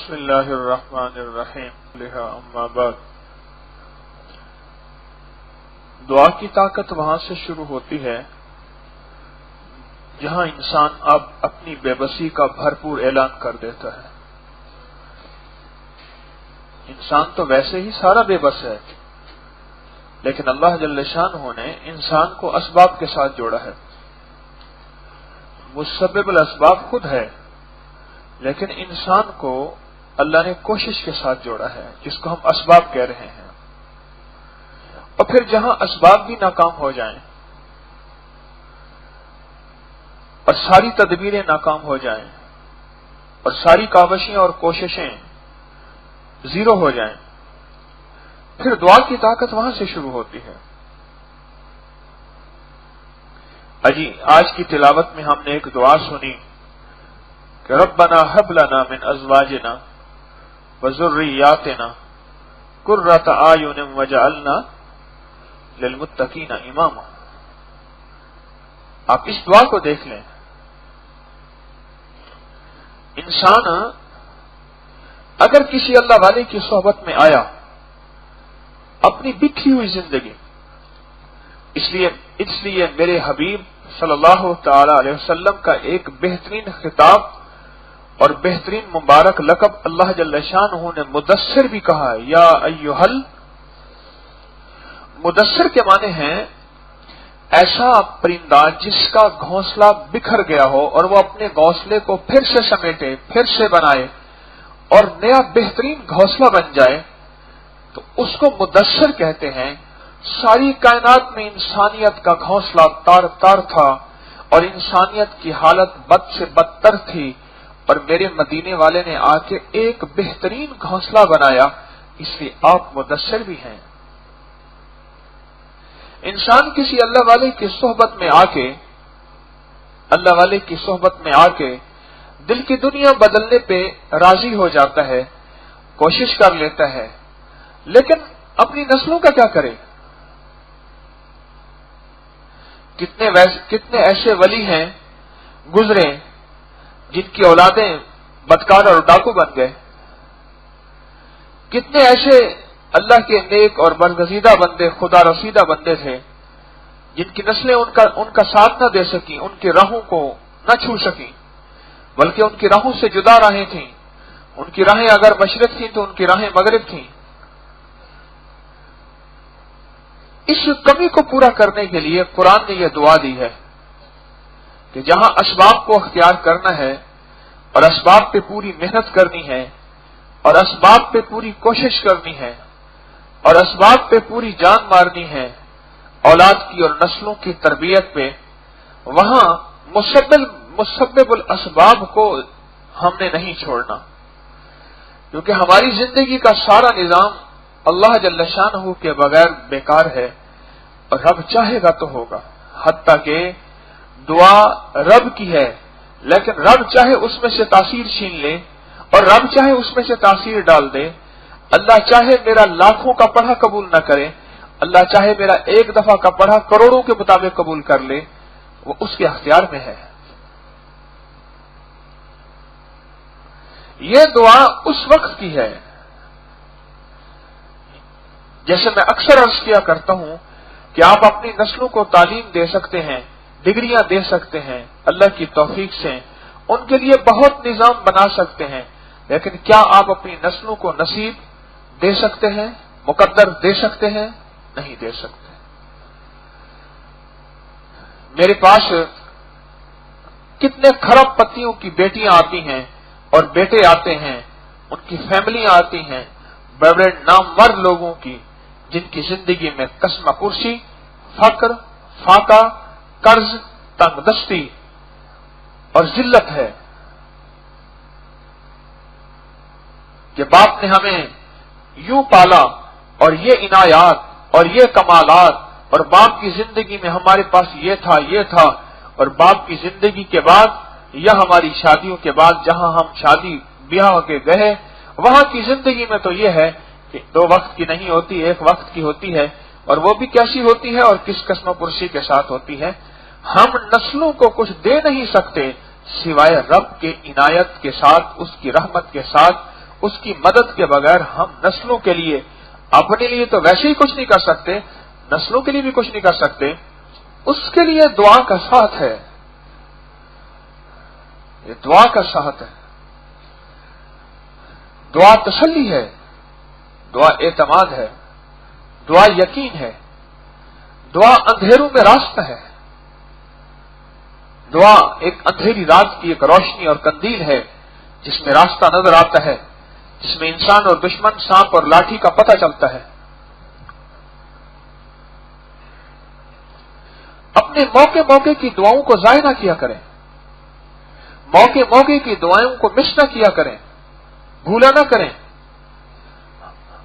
بسم اللہ الرحمن الرحیم اما بعد۔ دعا کی طاقت وہاں سے شروع ہوتی ہے جہاں انسان اب اپنی بے بسی کا بھرپور اعلان کر دیتا ہے۔ انسان تو ویسے ہی سارا بے بس ہے، لیکن اللہ جل شانہ نے انسان کو اسباب کے ساتھ جوڑا ہے۔ مسبب الاسباب خود ہے، لیکن انسان کو اللہ نے کوشش کے ساتھ جوڑا ہے، جس کو ہم اسباب کہہ رہے ہیں۔ اور پھر جہاں اسباب بھی ناکام ہو جائیں اور ساری تدبیریں ناکام ہو جائیں اور ساری کاوشیں اور کوششیں زیرو ہو جائیں، پھر دعا کی طاقت وہاں سے شروع ہوتی ہے۔ اجی آج کی تلاوت میں ہم نے ایک دعا سنی کہ ربنا هب لنا من ازواجنا وذرياتنا قرة اعین واجعلنا للمتقین اماما۔ آپ اس دعا کو دیکھ لیں۔ انسان اگر کسی اللہ والے کی صحبت میں آیا، اپنی بکھی ہوئی زندگی، اس لیے میرے حبیب صلی اللہ تعالی علیہ وسلم کا ایک بہترین خطاب اور بہترین مبارک لقب اللہ جل شانہ نے مدثر بھی کہا ہے۔ یا ایھل مدثر کے معنی ہیں ایسا پرندہ جس کا گھونسلہ بکھر گیا ہو اور وہ اپنے گھونسلے کو پھر سے سمیٹے، پھر سے بنائے اور نیا بہترین گھونسلہ بن جائے، تو اس کو مدثر کہتے ہیں۔ ساری کائنات میں انسانیت کا گھونسلہ تار تار تھا اور انسانیت کی حالت بد سے بدتر تھی، اور میرے مدینے والے نے آ کے ایک بہترین گھونسلہ بنایا، اس لیے آپ مدثر بھی ہیں۔ انسان کسی اللہ والے کی صحبت میں آ کے دل کی دنیا بدلنے پہ راضی ہو جاتا ہے، کوشش کر لیتا ہے، لیکن اپنی نسلوں کا کیا کرے؟ کتنے ایسے ولی ہیں گزرے جن کی اولادیں بدکار اور ڈاکو بن گئے، کتنے ایسے اللہ کے نیک اور برگزیدہ بندے، خدا رسیدہ بندے تھے جن کی نسلیں ان کا ساتھ نہ دے سکیں، ان کی راہوں کو نہ چھو سکیں، بلکہ ان کی راہوں سے جدا راہیں تھیں۔ ان کی راہیں اگر مشرق تھیں تو ان کی راہیں مغرب تھیں۔ اس کمی کو پورا کرنے کے لیے قرآن نے یہ دعا دی ہے کہ جہاں اسباب کو اختیار کرنا ہے اور اسباب پہ پوری محنت کرنی ہے اور اسباب پہ پوری کوشش کرنی ہے اور اسباب پہ پوری جان مارنی ہے اولاد کی اور نسلوں کی تربیت پہ، وہاں مسبب الاسباب کو ہم نے نہیں چھوڑنا، کیونکہ ہماری زندگی کا سارا نظام اللہ جل شانہ کے بغیر بیکار ہے، اور رب چاہے گا تو ہوگا۔ حتیٰ کہ دعا رب کی ہے، لیکن رب چاہے اس میں سے تاثیر چھین لے اور رب چاہے اس میں سے تاثیر ڈال دے۔ اللہ چاہے میرا لاکھوں کا پڑھا قبول نہ کرے، اللہ چاہے میرا ایک دفعہ کا پڑھا کروڑوں کے مطابق قبول کر لے، وہ اس کے اختیار میں ہے۔ یہ دعا اس وقت کی ہے، جیسے میں اکثر عرض کیا کرتا ہوں کہ آپ اپنی نسلوں کو تعلیم دے سکتے ہیں، ڈگریاں دے سکتے ہیں اللہ کی توفیق سے، ان کے لیے بہت نظام بنا سکتے ہیں، لیکن کیا آپ اپنی نسلوں کو نصیب دے سکتے ہیں، مقدر دے سکتے ہیں؟ نہیں دے سکتے۔ میرے پاس کتنے کھرب پتیوں کی بیٹیاں آتی ہیں اور بیٹے آتے ہیں، ان کی فیملیاں آتی ہیں، بڑے بڑے نامور لوگوں کی، جن کی زندگی میں قسم پرسی، فقر، فاقہ، قرض، تنگ دستی اور ذلت ہے، کہ باپ نے ہمیں یوں پالا اور یہ عنایات اور یہ کمالات، اور باپ کی زندگی میں ہمارے پاس یہ تھا، اور باپ کی زندگی کے بعد یا ہماری شادیوں کے بعد جہاں ہم شادی بیاہ کے گئے، وہاں کی زندگی میں تو یہ ہے کہ 2 وقت کی نہیں ہوتی، 1 وقت کی ہوتی ہے، اور وہ بھی کیسی ہوتی ہے اور کس قسم پرسی کے ساتھ ہوتی ہے۔ ہم نسلوں کو کچھ دے نہیں سکتے سوائے رب کے عنایت کے ساتھ، اس کی رحمت کے ساتھ، اس کی مدد کے بغیر ہم نسلوں کے لیے، اپنے لیے تو ویسے ہی کچھ نہیں کر سکتے، نسلوں کے لیے بھی کچھ نہیں کر سکتے. اس کے لیے دعا کا ساتھ ہے، یہ دعا کا ساتھ ہے. دعا تسلی ہے، دعا اعتماد ہے، دعا یقین ہے، دعا اندھیروں میں راستہ ہے. دعا ایک اندھیری رات کی ایک روشنی اور قندیل ہے جس میں راستہ نظر آتا ہے، جس میں انسان اور دشمن، سانپ اور لاٹھی کا پتہ چلتا ہے. اپنے موقع موقع کی دعاؤں کو ضائع نہ کیا کریں، موقع موقع کی دعاؤں کو مس نہ کیا کریں، بھولا نہ کریں.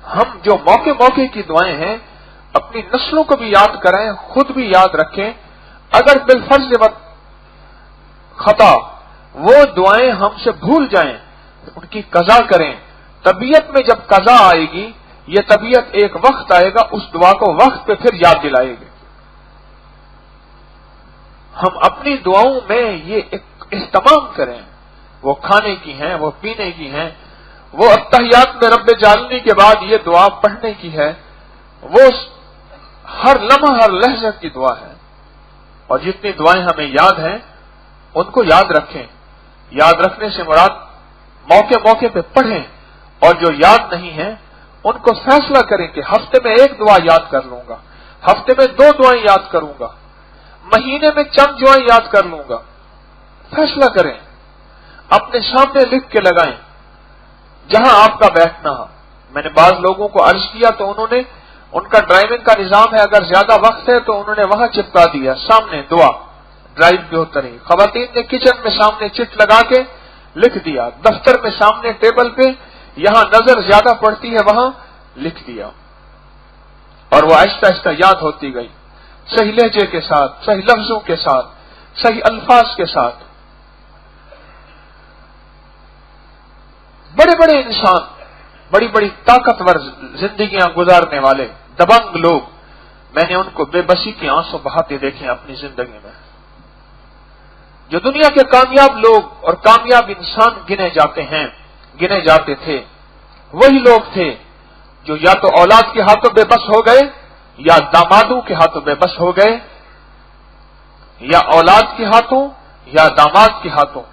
ہم جو موقع موقع کی دعائیں ہیں اپنی نسلوں کو بھی یاد کریں، خود بھی یاد رکھیں. اگر بالفرض خطا وہ دعائیں ہم سے بھول جائیں، ان کی قضا کریں. طبیعت میں جب قضا آئے گی، یہ طبیعت ایک وقت آئے گا، اس دعا کو وقت پہ پھر یاد دلائے گی. ہم اپنی دعاؤں میں یہ اہتمام کریں، وہ کھانے کی ہیں، وہ پینے کی ہیں، وہ اتحیات میں رب جالنی کے بعد یہ دعا پڑھنے کی ہے، وہ ہر لمحہ ہر لحظہ کی دعا ہے. اور جتنی دعائیں ہمیں یاد ہیں ان کو یاد رکھیں. یاد رکھنے سے مراد موقع موقع پہ پڑھیں، اور جو یاد نہیں ہیں ان کو فیصلہ کریں کہ ہفتے میں ایک دعا یاد کر لوں گا، ہفتے میں 2 دعائیں یاد کروں گا، مہینے میں چند دعائیں یاد کر لوں گا. فیصلہ کریں، اپنے سامنے لکھ کے لگائیں جہاں آپ کا بیٹھنا ہو. میں نے بعض لوگوں کو عرض کیا تو انہوں نے، ان کا ڈرائیونگ کا نظام ہے، اگر زیادہ وقت ہے تو انہوں نے وہاں چپکا دیا سامنے دعا، ڈرائیو کے ہوتا نہیں. خواتین نے کچن میں سامنے چٹ لگا کے لکھ دیا، دفتر میں سامنے ٹیبل پہ یہاں نظر زیادہ پڑتی ہے وہاں لکھ دیا، اور وہ آہستہ آہستہ یاد ہوتی گئی، صحیح لہجے کے ساتھ، صحیح لفظوں کے ساتھ، صحیح الفاظ کے ساتھ. بڑے بڑے انسان، بڑی بڑی طاقتور زندگیاں گزارنے والے دبنگ لوگ، میں نے ان کو بے بسی کے آنسو بہاتے دیکھے اپنی زندگی میں. جو دنیا کے کامیاب لوگ اور کامیاب انسان گنے جاتے تھے، وہی لوگ تھے جو یا تو اولاد کے ہاتھوں بے بس ہو گئے، یا دامادوں کے ہاتھوں بے بس ہو گئے، یا اولاد کے ہاتھوں یا داماد کے ہاتھوں،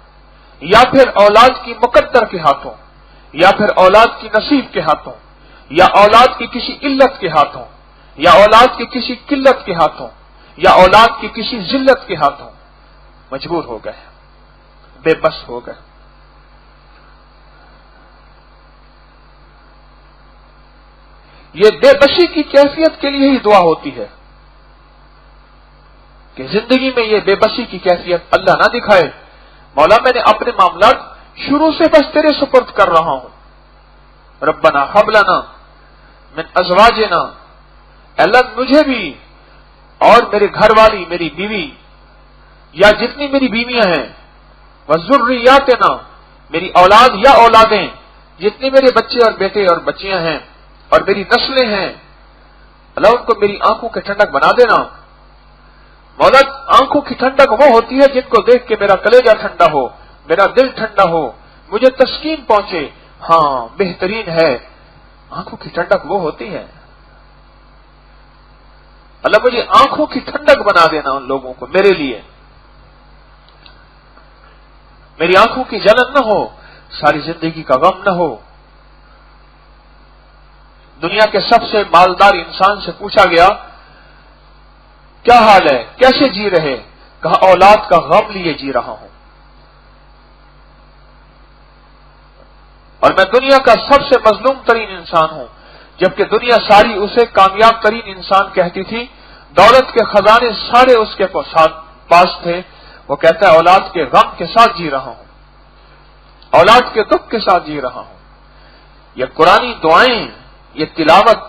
یا پھر اولاد کی مقدر کے ہاتھوں، یا پھر اولاد کی نصیب کے ہاتھوں، یا اولاد کی کسی علت کے ہاتھوں، یا اولاد کی کسی قلت کے ہاتھوں، یا اولاد کی کسی ذلت کے ہاتھوں مجبور ہو گئے، بے بس ہو گئے. یہ بے بسی کی کیفیت کے لیے ہی دعا ہوتی ہے کہ زندگی میں یہ بے بسی کی کیفیت اللہ نہ دکھائے. مولا میں نے اپنے معاملات شروع سے بس تیرے سپرد کر رہا ہوں. ربنا ہب لنا من ازواجنا، اللہ مجھے بھی اور میرے گھر والی، میری بیوی یا جتنی میری بیویاں ہیں، وذریاتنا، میری اولاد یا اولادیں، جتنے میرے بچے اور بیٹے اور بچیاں ہیں اور میری نسلیں ہیں، اللہ ان کو میری آنکھوں کے ٹھنڈک بنا دینا. مولا آنکھوں کی ٹھنڈک وہ ہوتی ہے جن کو دیکھ کے میرا کلیجہ ٹھنڈا ہو، میرا دل ٹھنڈا ہو، مجھے تسکین پہنچے. ہاں بہترین ہے، آنکھوں کی ٹھنڈک وہ ہوتی ہے. اللہ مجھے آنکھوں کی ٹھنڈک بنا دینا ان لوگوں کو، میرے لیے میری آنکھوں کی جلن نہ ہو، ساری زندگی کا غم نہ ہو. دنیا کے سب سے مالدار انسان سے پوچھا گیا کیا حال ہے، کیسے جی رہے؟ کہا اولاد کا غم لیے جی رہا ہوں. اور میں دنیا کا سب سے مظلوم ترین انسان ہوں، جبکہ دنیا ساری اسے کامیاب ترین انسان کہتی تھی، دولت کے خزانے سارے اس کے پاس تھے. وہ کہتا ہے اولاد کے غم کے ساتھ جی رہا ہوں، اولاد کے دکھ کے ساتھ جی رہا ہوں. یہ قرآنی دعائیں، یہ تلاوت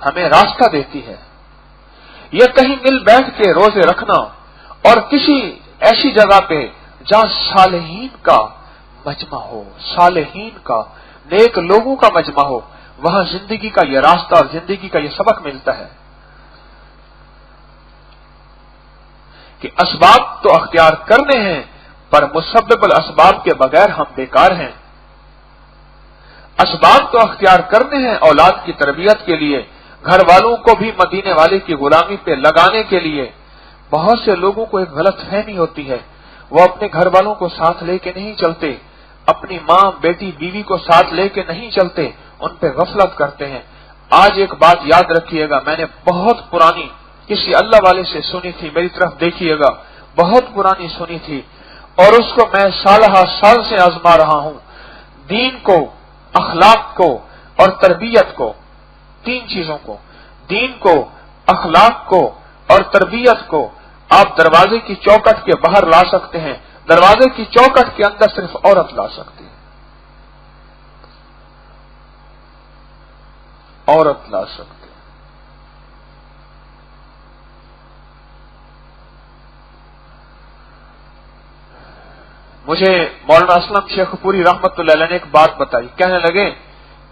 ہمیں راستہ دیتی ہے. یہ کہیں مل بیٹھ کے روزے رکھنا اور کسی ایسی جگہ پہ جہاں صالحین کا مجمع ہو، صالحین کا، نیک لوگوں کا مجمع ہو، وہاں زندگی کا یہ راستہ اور زندگی کا یہ سبق ملتا ہے کہ اسباب تو اختیار کرنے ہیں، پر مسبب الاسباب کے بغیر ہم بیکار ہیں. اسباب تو اختیار کرنے ہیں اولاد کی تربیت کے لیے، گھر والوں کو بھی مدینے والے کی غلامی پہ لگانے کے لیے۔ بہت سے لوگوں کو ایک غلط فہمی ہوتی ہے، وہ اپنے گھر والوں کو ساتھ لے کے نہیں چلتے، اپنی ماں بیٹی بیوی کو ساتھ لے کے نہیں چلتے، ان پہ غفلت کرتے ہیں۔ آج ایک بات یاد رکھیے گا، میں نے بہت پرانی کسی اللہ والے سے سنی تھی، میری طرف دیکھیے گا، بہت پرانی سنی تھی، اور اس کو میں سالہ سال سے آزما رہا ہوں۔ دین کو، اخلاق کو اور تربیت کو، تین چیزوں کو، دین کو، اخلاق کو اور تربیت کو آپ دروازے کی چوکٹ کے باہر لا سکتے ہیں، دروازے کی چوکٹ کے اندر صرف عورت لا سکتی ہے، عورت لا سکتی ہے۔ مجھے مولانا اسلم شیخ پوری رحمت اللہ علیہ نے ایک بات بتائی، کہنے لگے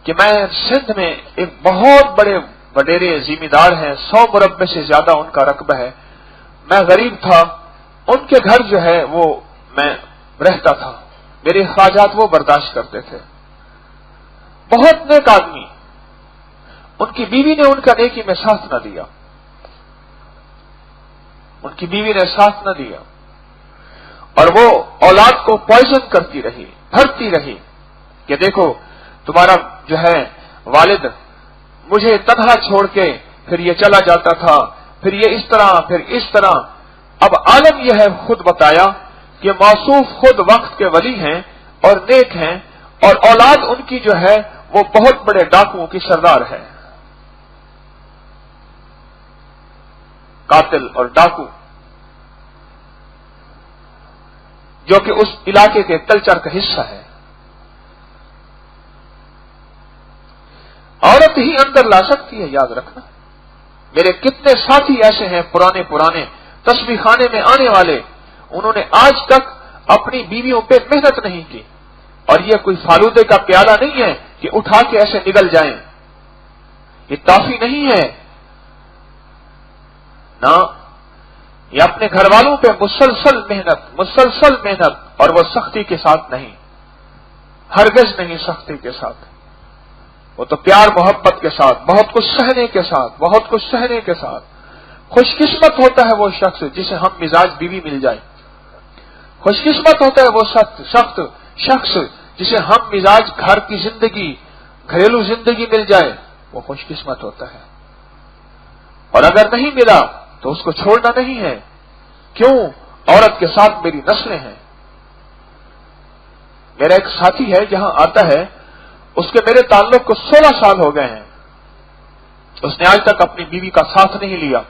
کہ میں سندھ میں ایک بہت بڑے وڈیرے زمیندار ہیں، 100 مربع سے زیادہ ان کا رقبہ ہے، میں غریب تھا، ان کے گھر جو ہے وہ میں رہتا تھا، میرے اخراجات وہ برداشت کرتے تھے، بہت نیک آدمی، ان کی بیوی نے ان کا نیکی میں ساتھ نہ دیا، ان کی بیوی نے ساتھ نہ دیا، اور وہ اولاد کو پوائزن کرتی رہی، بھرتی رہی کہ دیکھو تمہارا جو ہے والد مجھے تنہا چھوڑ کے پھر یہ چلا جاتا تھا، پھر یہ اس طرح، پھر اس طرح۔ اب عالم یہ ہے، خود بتایا کہ موصوف خود وقت کے ولی ہیں اور نیک ہیں، اور اولاد ان کی جو ہے وہ بہت بڑے ڈاکوؤں کی سردار ہے، قاتل اور ڈاکو، جو کہ اس علاقے کے کلچر کا حصہ ہے۔ عورت ہی اندر لا سکتی ہے، یاد رکھنا۔ میرے کتنے ساتھی ایسے ہیں پرانے تسبیح خانے میں آنے والے، انہوں نے آج تک اپنی بیویوں پہ محنت نہیں کی، اور یہ کوئی فالودے کا پیالہ نہیں ہے کہ اٹھا کے ایسے نگل جائیں، یہ ٹافی نہیں ہے، نہ، یہ اپنے گھر والوں پہ مسلسل محنت، اور وہ سختی کے ساتھ نہیں، ہرگز نہیں سختی کے ساتھ، وہ تو پیار محبت کے ساتھ، بہت کچھ سہنے کے ساتھ۔ خوش قسمت ہوتا ہے وہ شخص جسے ہم مزاج بیوی مل جائے، خوش قسمت ہوتا ہے وہ شخص جسے ہم مزاج گھر کی زندگی، گھریلو زندگی مل جائے، وہ خوش قسمت ہوتا ہے، اور اگر نہیں ملا تو اس کو چھوڑنا نہیں ہے۔ کیوں؟ عورت کے ساتھ میری نسلیں ہیں۔ میرا ایک ساتھی ہے، جہاں آتا ہے، اس کے میرے تعلق کو 16 سال ہو گئے ہیں، اس نے آج تک اپنی بیوی کا ساتھ نہیں لیا،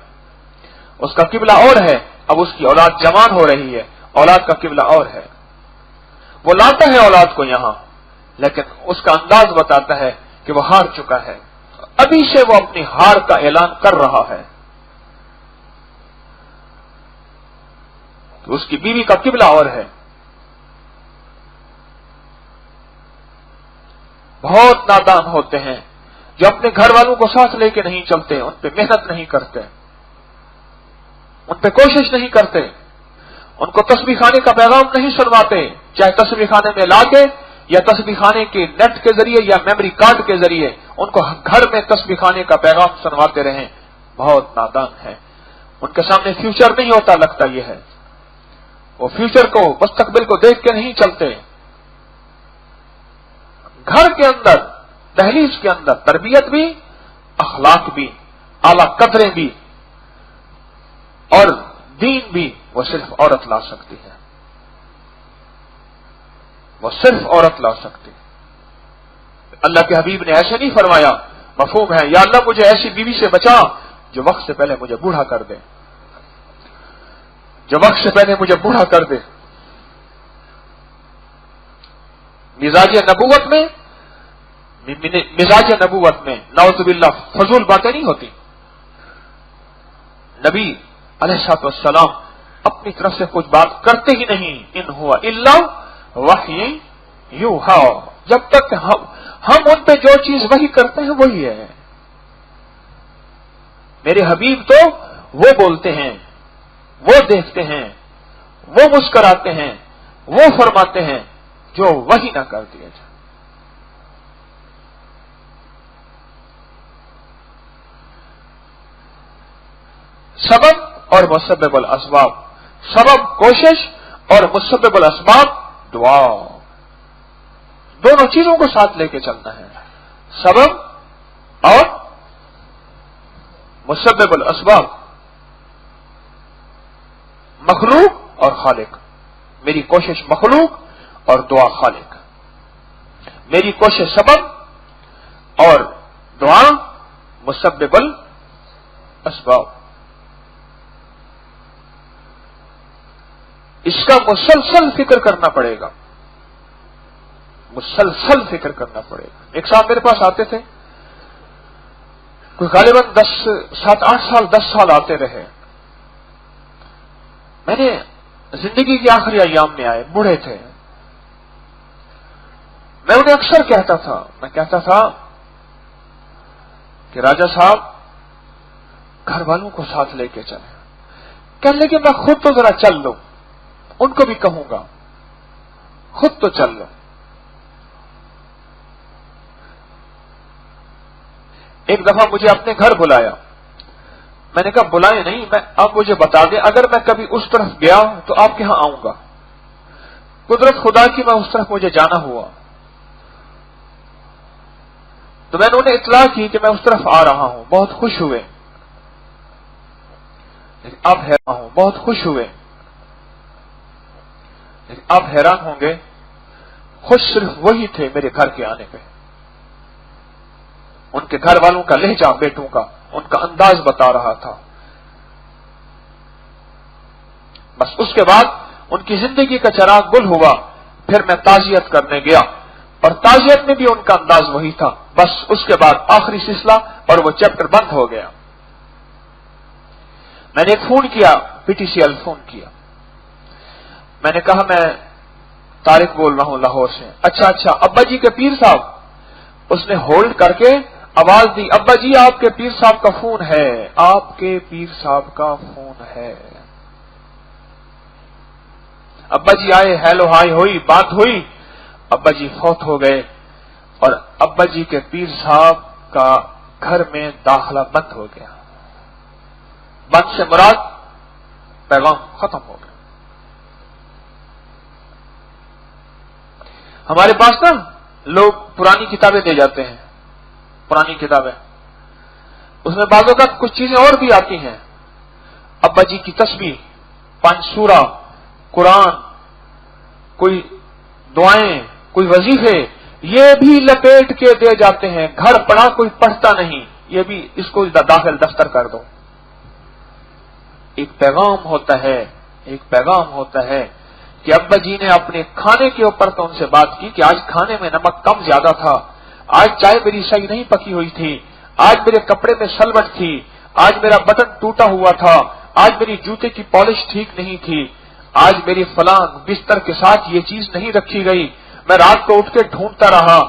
اس کا قبلہ اور ہے، اب اس کی اولاد جوان ہو رہی ہے، اولاد کا قبلہ اور ہے، وہ لاتا ہے اولاد کو یہاں، لیکن اس کا انداز بتاتا ہے کہ وہ ہار چکا ہے، ابھی سے وہ اپنی ہار کا اعلان کر رہا ہے کہ اس کی بیوی کا قبلہ اور ہے۔ بہت نادان ہوتے ہیں جو اپنے گھر والوں کو ساتھ لے کے نہیں چلتے، ان پہ محنت نہیں کرتے، ان پہ کوشش نہیں کرتے، ان کو تسبیح خانے کا پیغام نہیں سنواتے، چاہے تسبیح خانے میں لا کے یا تسبیح خانے کے نیٹ کے ذریعے یا میموری کارڈ کے ذریعے ان کو گھر میں تسبیح خانے کا پیغام سنواتے رہیں، بہت نادان ہیں، ان کے سامنے فیوچر نہیں ہوتا، لگتا یہ ہے وہ فیوچر کو، مستقبل کو دیکھ کے نہیں چلتے۔ گھر کے اندر، دہلیز کے اندر تربیت بھی، اخلاق بھی، اعلی قدریں بھی اور دین بھی، وہ صرف عورت لا سکتی ہے، وہ صرف عورت لا سکتی ہے۔ اللہ کے حبیب نے ایسے نہیں فرمایا، مفہوم ہے، یا اللہ مجھے ایسی بیوی سے بچا جو وقت سے پہلے مجھے بوڑھا کر دے، جو وقت سے پہلے مجھے بوڑھا کر دے۔ مزاج نبوت میں نعوذ باللہ فضول باتیں نہیں ہوتی۔ نبی علیہ الصلوۃ والسلام اپنی طرف سے کچھ بات کرتے ہی نہیں، ان ہوا الا وحی یوحا، جب تک ہم ان پہ جو چیز وحی کرتے ہیں وہی ہے۔ میرے حبیب تو وہ بولتے ہیں، وہ دیکھتے ہیں، وہ مسکراتے ہیں، وہ فرماتے ہیں جو وحی نہ کر دیا جائے۔ سبب اور مسبب الاسباب، سبب کوشش اور مسبب الاسباب دعا، دونوں چیزوں کو ساتھ لے کے چلنا ہے، سبب اور مسبب الاسباب، مخلوق اور خالق۔ میری کوشش مخلوق اور دعا خالق، میری کوشش سبب اور دعا مسبب الاسباب۔ اس کا مسلسل فکر کرنا پڑے گا، مسلسل فکر کرنا پڑے گا۔ ایک صاحب میرے پاس آتے تھے، کوئی غالباً 7-8 سال آتے رہے۔ میں نے زندگی کے آخری ایام میں آئے، بوڑھے تھے۔ میں انہیں اکثر کہتا تھا کہ راجا صاحب گھر والوں کو ساتھ لے کے چلیں۔ کہنے لگے میں خود تو ذرا چل لوں، ان کو بھی کہوں گا خود تو چل لو۔ ایک دفعہ مجھے اپنے گھر بلایا، میں نے کہا بلائیں نہیں، آپ مجھے بتا دیں، اگر میں کبھی اس طرف گیا تو آپ کے ہاں آؤں گا۔ قدرت خدا کی میں اس طرف مجھے جانا ہوا تو میں نے انہیں اطلاع کی کہ میں اس طرف آ رہا ہوں۔ بہت خوش ہوئے، اب حیران ہوں، بہت خوش ہوئے، اب حیران ہوں گے، خوش صرف وہی تھے میرے گھر کے آنے پہ۔ ان کے گھر والوں کا لہجہ بیٹوں کا، ان کا انداز بتا رہا تھا۔ بس اس کے بعد ان کی زندگی کا چراغ گل ہوا، پھر میں تعزیت کرنے گیا اور تعزیت میں بھی ان کا انداز وہی تھا۔ بس اس کے بعد آخری سلسلہ اور وہ چیپٹر بند ہو گیا۔ میں نے ایک فون کیا، P T C L phone کیا، میں نے کہا میں طارق بول رہا ہوں لاہور سے۔ اچھا ابا جی کے پیر صاحب؟ اس نے ہولڈ کر کے آواز دی، ابا جی آپ کے پیر صاحب کا فون ہے، آپ کے پیر صاحب کا فون ہے۔ ابا جی آئے، ہیلو ہائی ہوئی، بات ہوئی، ابا جی فوت ہو گئے اور ابا جی کے پیر صاحب کا گھر میں داخلہ بند ہو گیا۔ بند سے مراد پیغام ختم ہو گیا۔ ہمارے پاس نا لوگ پرانی کتابیں دے جاتے ہیں، پرانی کتابیں، اس میں بعض اوقات کچھ چیزیں اور بھی آتی ہیں، ابا جی کی تسبیح، 5 سورہ، قرآن، کوئی دعائیں، کوئی وظیفے، یہ بھی لپیٹ کے دے جاتے ہیں۔ گھر پڑا کوئی پڑھتا نہیں، یہ بھی اس کو داخل دفتر کر دو۔ ایک پیغام ہوتا ہے کہ ابا جی نے اپنے کھانے کے اوپر تو ان سے بات کی کہ آج کھانے میں نمک کم زیادہ تھا، آج چائے میری صحیح نہیں پکی ہوئی تھی، آج میرے کپڑے میں سلوٹ تھی، آج میرا بٹن ٹوٹا ہوا تھا، آج میری جوتے کی پالش ٹھیک نہیں تھی، آج میری فلاں بستر کے ساتھ یہ چیز نہیں رکھی گئی، میں رات کو اٹھ کے ڈھونڈتا رہا،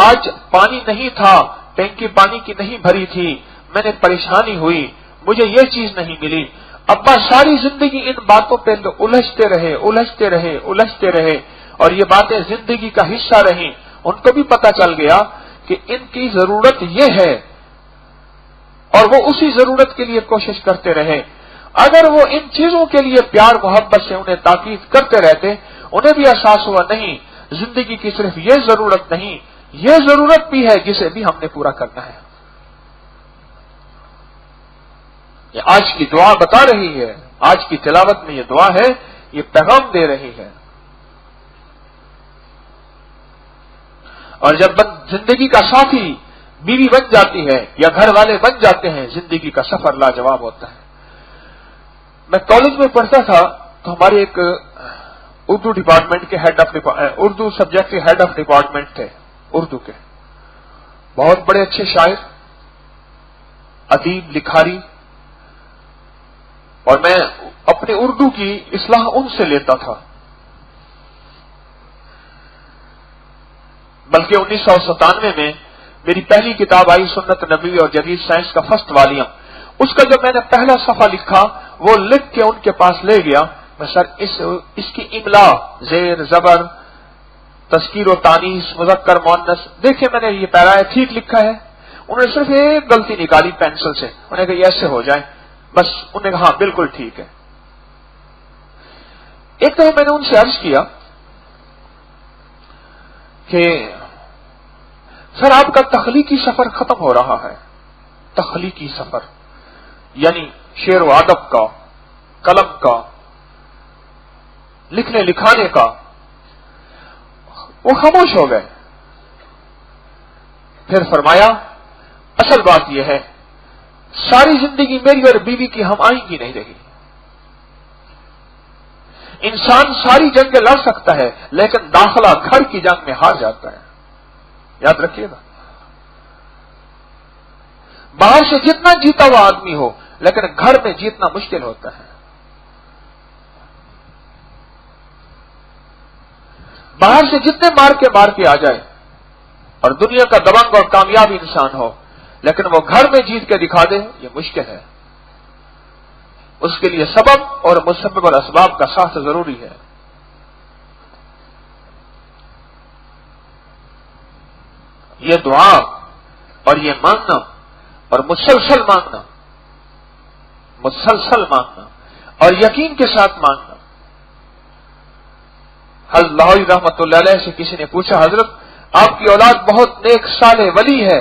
آج پانی نہیں تھا، ٹینکی پانی کی نہیں بھری تھی، میں نے پریشانی ہوئی، مجھے یہ چیز نہیں ملی۔ ابا ساری زندگی ان باتوں پہ الجھتے رہے اور یہ باتیں زندگی کا حصہ رہیں۔ ان کو بھی پتا چل گیا کہ ان کی ضرورت یہ ہے اور وہ اسی ضرورت کے لیے کوشش کرتے رہے۔ اگر وہ ان چیزوں کے لیے پیار محبت سے انہیں تاکید کرتے رہتے، انہیں بھی احساس ہوا نہیں زندگی کی صرف یہ ضرورت نہیں، یہ ضرورت بھی ہے جسے بھی ہم نے پورا کرنا ہے۔ یہ آج کی دعا بتا رہی ہے، آج کی تلاوت میں یہ دعا ہے، یہ پیغام دے رہی ہے۔ اور جب زندگی کا ساتھی بیوی بن جاتی ہے یا گھر والے بن جاتے ہیں، زندگی کا سفر لاجواب ہوتا ہے۔ میں کالج میں پڑھتا تھا تو ہمارے ایک اردو ڈپارٹمنٹ کے اردو سبجیکٹ کے ہیڈ آف ڈپارٹمنٹ تھے، اردو کے بہت بڑے اچھے شاعر، ادیب، لکھاری، اور میں اپنے اردو کی اصلاح ان سے لیتا تھا۔ بلکہ 1997 میں میری پہلی کتاب آئی سنت نبوی اور جدید سائنس کا فرسٹ والیوم، اس کا جب میں نے پہلا صفحہ لکھا وہ لکھ کے ان کے پاس لے گیا، میں سر اس کی املا، زیر زبر، تذکیر و تانیث، مذکر مؤنث، دیکھیں میں نے یہ پیرا ٹھیک لکھا ہے، انہوں نے صرف ایک غلطی نکالی پینسل سے، انہوں نے کہا یہ ایسے ہو جائے، بس انہوں نے کہا ہاں بالکل ٹھیک ہے. ایک دفعہ میں نے ان سے عرض کیا کہ سر آپ کا تخلیقی سفر ختم ہو رہا ہے. تخلیقی سفر یعنی شعر و ادب کا، قلم کا، لکھنے لکھانے کا. وہ خاموش ہو گئے. پھر فرمایا اصل بات یہ ہے ساری زندگی میری اور بیوی کی ہم آئینگی نہیں رہی. انسان ساری جنگیں لڑ سکتا ہے لیکن داخلہ گھر کی جنگ میں ہار جاتا ہے. یاد رکھیے گا. باہر سے جتنا جیتا ہوا آدمی ہو لیکن گھر میں جیتنا مشکل ہوتا ہے. باہر سے جتنے مار کے آ جائے اور دنیا کا دبنگ اور کامیاب انسان ہو لیکن وہ گھر میں جیت کے دکھا دے یہ مشکل ہے. اس کے لیے سبب اور مسبب اور اسباب کا ساتھ ضروری ہے. یہ دعا اور یہ مانگنا اور مسلسل مانگنا اور یقین کے ساتھ مانگنا. حضرت لاہوری رحمت اللہ علیہ سے کسی نے پوچھا حضرت آپ کی اولاد بہت نیک صالح ولی ہے،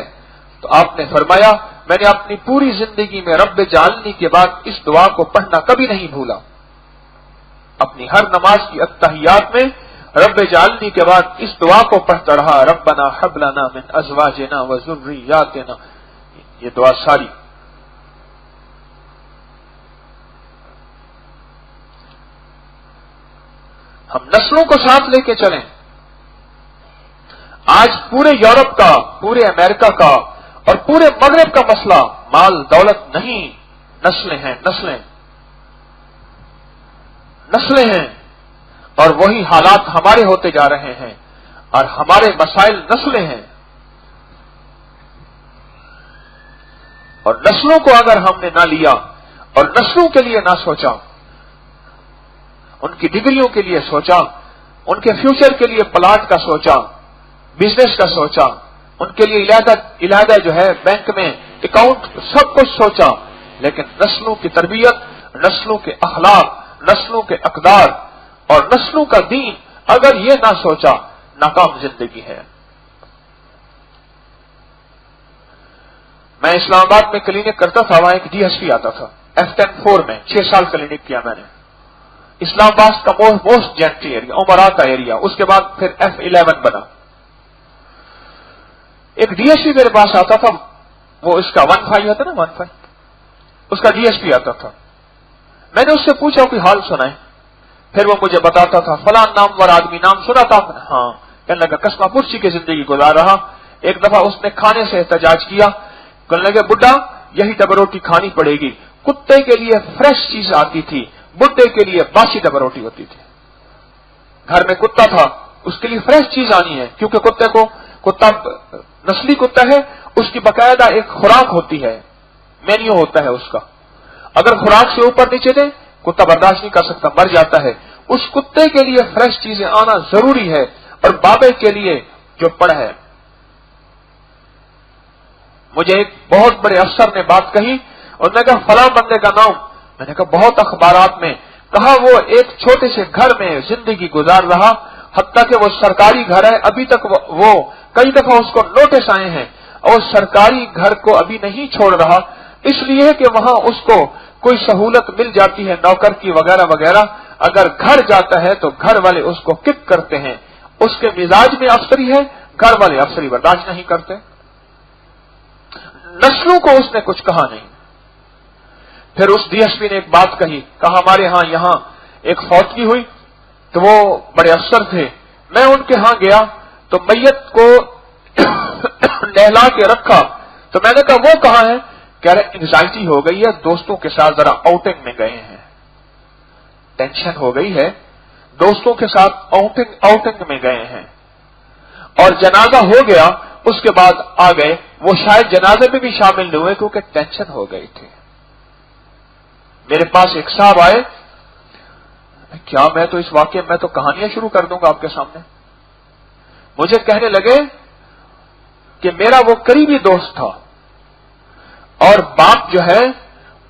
تو آپ نے فرمایا میں نے اپنی پوری زندگی میں رب جعلنی کے بعد اس دعا کو پڑھنا کبھی نہیں بھولا. اپنی ہر نماز کی التحیات میں رب جعلنی کے بعد اس دعا کو پڑھتا رہا ربنا ہب لنا من ازواجنا وذریاتنا. یہ دعا ساری ہم نسلوں کو ساتھ لے کے چلیں. آج پورے یورپ کا، پورے امریکہ کا اور پورے مغرب کا مسئلہ مال دولت نہیں، نسلیں ہیں. نسلیں ہیں اور وہی حالات ہمارے ہوتے جا رہے ہیں اور ہمارے مسائل نسلیں ہیں. اور نسلوں کو اگر ہم نے نہ لیا اور نسلوں کے لیے نہ سوچا، ان کی ڈگریوں کے لیے سوچا، ان کے فیوچر کے لیے پلاٹ کا سوچا، بزنس کا سوچا، ان کے لیے علیحدہ جو ہے بینک میں اکاؤنٹ، سب کچھ سوچا، لیکن نسلوں کی تربیت، نسلوں کے اخلاق، نسلوں کے اقدار اور نسلوں کا دین اگر یہ نہ سوچا، ناکام زندگی ہے. میں اسلام آباد میں کلینک کرتا تھا، وہاں ایک DSP آتا تھا F10-4 میں 6 سال کلینک کیا میں نے. اسلام آباد کا موسٹ جینٹری ایریا، عمرہ کا ایریا. اس کے بعد پھر F11 بنا. ایک DSP میرے پاس آتا تھا، وہ اس کا 15 ہوتا نا 15، اس کا DSP آتا تھا. میں نے اس سے پوچھا کوئی حال سنائے. پھر وہ مجھے بتاتا تھا فلاں نامور آدمی، نام سنا تھا؟ ہاں. کہنے لگا قسمہ پرسی کی زندگی گزار رہا. ایک دفعہ اس نے کھانے سے احتجاج کیا. کہنے لگے بڈھا یہی ڈبل روٹی کھانی پڑے گی. کتے کے لیے فریش چیز آتی تھی، بڈھے کے لیے باسی ڈبل روٹی ہوتی تھی. گھر میں کتا تھا، اس کے لیے فریش چیز آنی ہے کیونکہ کتا نسلی کتا ہے، اس کی باقاعدہ ایک خوراک ہوتی ہے، مینیو ہوتا ہے اس کا. اگر خوراک سے اوپر نیچے دے کتا برداشت نہیں کر سکتا، مر جاتا ہے. اس کتے کے لیے فریش چیزیں آنا ضروری ہے. اور بابے کے لیے جو پڑا ہے. مجھے ایک بہت بڑے افسر نے بات کہی، انہوں نے کہا فلاں بندے کا نام. میں نے کہا بہت اخبارات میں. کہا وہ ایک چھوٹے سے گھر میں زندگی گزار رہا، حتیٰ کہ وہ سرکاری گھر ہے، ابھی تک وہ کئی دفعہ اس کو نوٹس آئے ہیں اور سرکاری گھر کو ابھی نہیں چھوڑ رہا، اس لیے کہ وہاں اس کو کوئی سہولت مل جاتی ہے نوکر کی وغیرہ وغیرہ. اگر گھر جاتا ہے تو گھر والے اس کو کک کرتے ہیں. اس کے مزاج میں افسری ہے، گھر والے افسری برداشت نہیں کرتے. نسلوں کو اس نے کچھ کہا نہیں. پھر اس DSP نے ایک بات کہی، کہا ہمارے ہاں یہاں ایک فوتگی ہوئی تو وہ بڑے افسر تھے، میں ان کے ہاں گیا تو میت کو نہلا کے رکھا. تو میں نے کہا وہ کہاں ہے؟ کہہ رہے انگزائٹی ہو گئی ہے، دوستوں کے ساتھ ذرا آؤٹنگ میں گئے ہیں. ٹینشن ہو گئی ہے، دوستوں کے ساتھ آؤٹنگ میں گئے ہیں. اور جنازہ ہو گیا، اس کے بعد آ گئے. وہ شاید جنازے میں بھی شامل نہیں ہوئے کیونکہ ٹینشن ہو گئی تھی. میرے پاس ایک صاحب آئے، کیا میں تو اس واقعے میں تو کہانیاں شروع کر دوں گا آپ کے سامنے. مجھے کہنے لگے کہ میرا وہ قریبی دوست تھا اور باپ جو ہے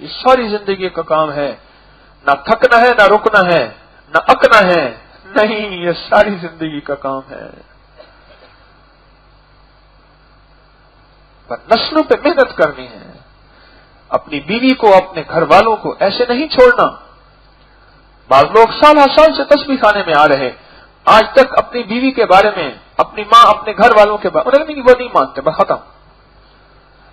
یہ ساری زندگی کا کام ہے، نہ تھکنا ہے، نہ رکنا ہے، نہ اکنا ہے، نہیں، یہ ساری زندگی کا کام ہے۔ پر نسلوں پہ محنت کرنی ہے، اپنی بیوی کو، اپنے گھر والوں کو ایسے نہیں چھوڑنا۔ بعض لوگ سال ہر سال سے تسبیح خانے میں آ رہے، آج تک اپنی بیوی کے بارے میں، اپنی ماں، اپنے گھر والوں کے بارے میں وہ نہیں مانتے، بس ختم۔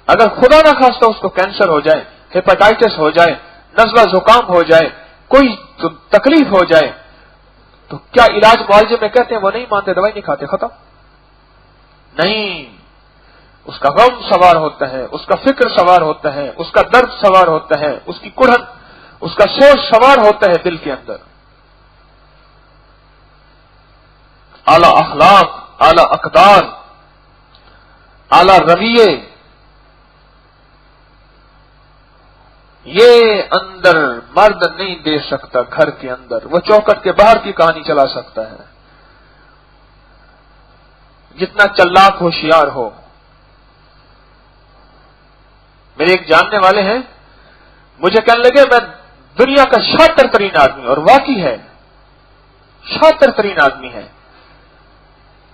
اگر خدا نہ خواستہ اس کو کینسر ہو جائے، ہیپاٹائٹس ہو جائے، نزلہ زکام ہو جائے، کوئی تکلیف ہو جائے، تو کیا علاج معالجے میں کہتے ہیں؟ وہ نہیں مانتے، دوائی نہیں کھاتے، ختم۔ نہیں، اس کا غم سوار ہوتا ہے، اس کا فکر سوار ہوتا ہے، اس کا درد سوار ہوتا ہے، اس کی کڑھن، اس کا سوچ سوار ہوتا ہے دل کے اندر۔ اعلی اخلاق، اعلی اقدار، اعلی رویے، یہ اندر مرد نہیں دے سکتا، گھر کے اندر وہ چوکٹ کے باہر کی کہانی چلا سکتا ہے، جتنا چلاک ہوشیار ہو۔ میرے ایک جاننے والے ہیں، مجھے کہنے لگے میں دنیا کا شاطر ترین آدمی، اور واقعی ہے، شاطر ترین آدمی ہے۔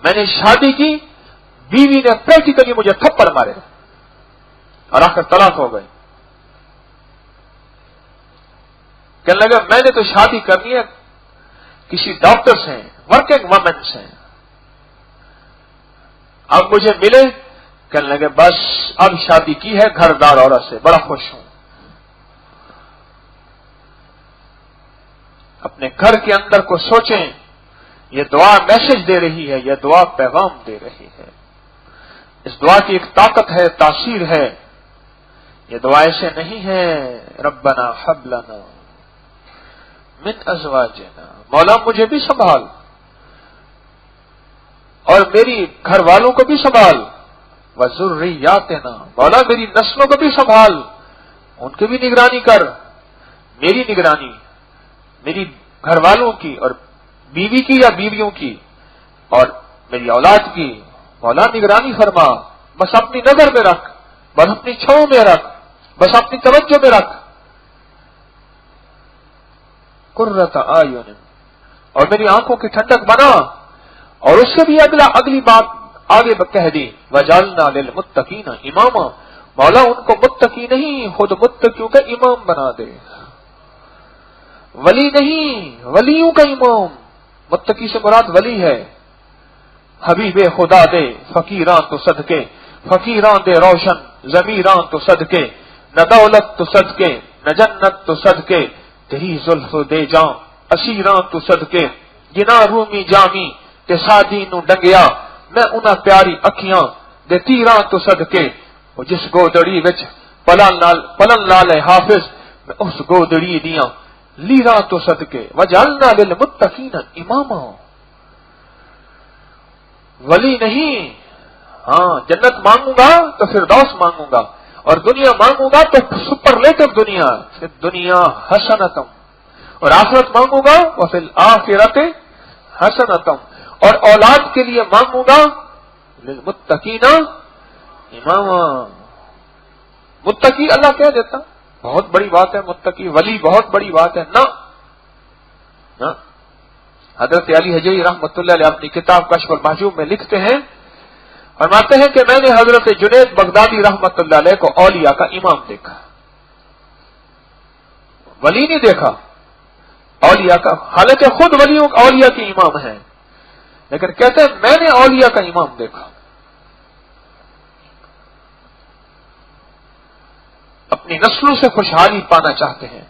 میں نے شادی کی، بیوی نے پریکٹیکلی مجھے تھپڑ مارے اور آخر طلاق ہو گئی۔ کہنے لگا میں نے تو شادی کرنی ہے، کسی ڈاکٹر سے، ورکنگ وومن سے، اب مجھے ملے، کہنے لگے بس اب شادی کی ہے گھردار عورت سے، بڑا خوش ہوں۔ اپنے گھر کے اندر کو سوچیں، یہ دعا میسج دے رہی ہے، یہ دعا پیغام دے رہی ہے، اس دعا کی ایک طاقت ہے، تاثیر ہے۔ یہ دعا ایسے نہیں ہے ربنا ہب لنا من ازواجنا، مولا مجھے بھی سنبھال اور میری گھر والوں کو بھی سنبھال، وذریاتنا، مولا میری نسلوں کو بھی سنبھال، ان کی بھی نگرانی کر، میری نگرانی، میری گھر والوں کی اور بیوی کی یا بیویوں کی اور میری اولاد کی، مولا نگرانی فرما، بس اپنی نظر میں رکھ، بس اپنی چھاؤں میں رکھ، بس اپنی توجہ میں رکھ۔ قرۃ اعین، اور میری آنکھوں کی ٹھنڈک بنا، اور اس سے بھی اگلی بات آگے کہہ دی، وجعلنا للمتقین اماما، مولا ان کو متقی نہیں خود متقیوں کا امام بنا دے، ولی نہیں ولیوں کا امام۔ متقی سے مراد ولی ہے۔ حبیب خدا دے فقیراں تو صدقے، فقیراں دے روشن ضمیراں تو صدقے، نہ دولت تو صدقے، نہ جنت تو صدقے، تیری زلف دے جاں اسیراں تو صدقے، جنا رومی جامی تے سادی نو ڈنگیا، میں انہاں پیاری اکھیاں دے تیراں تو صدقے، وہ جس گودڑی وچ پلن لال حافظ، میں اس گودڑی دیاں لیراں تو صدقے، وجعلنا للمتقین اماما۔ ولی نہیں، ہاں جنت مانگوں گا تو فردوس مانگوں گا، اور دنیا مانگوں گا تو سپرلیٹو دنیا، پھر دنیا حسنتم، اور آخرت مانگوں گا وہ فی الآخرت حسنتم، اور اولاد کے لیے مانگوں گا للمتقین اماما۔ متقی اللہ کہہ دیتا، بہت بڑی بات ہے، متقی ولی بہت بڑی بات ہے، نہ حضرت علی حجوی رحمۃ اللہ علیہ اپنی کتاب کشف المحجوب میں لکھتے ہیں، فرماتے ہیں کہ میں نے حضرت جنید بغدادی رحمۃ اللہ علیہ کو اولیاء کا امام دیکھا، ولی نہیں دیکھا، اولیاء کا، حالانکہ خود ولیوں اولیاء کے امام ہیں، لیکن کہتے ہیں میں نے اولیاء کا امام دیکھا۔ اپنی نسلوں سے خوشحالی پانا چاہتے ہیں،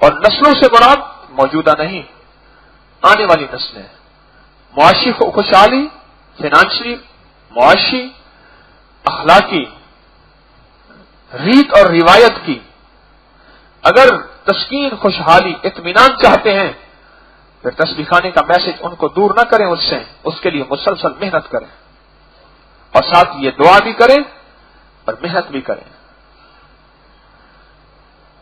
اور نسلوں سے مراد موجودہ نہیں، آنے والی نسلیں، معاشی خوشحالی، فائنانشلی، معاشی، اخلاقی، ریت اور روایت کی۔ اگر تسکین، خوشحالی، اطمینان چاہتے ہیں، پھر تسبیح خانے کا میسج ان کو دور نہ کریں اس سے، اس کے لیے مسلسل محنت کریں، اور ساتھ یہ دعا بھی کریں اور محنت بھی کریں،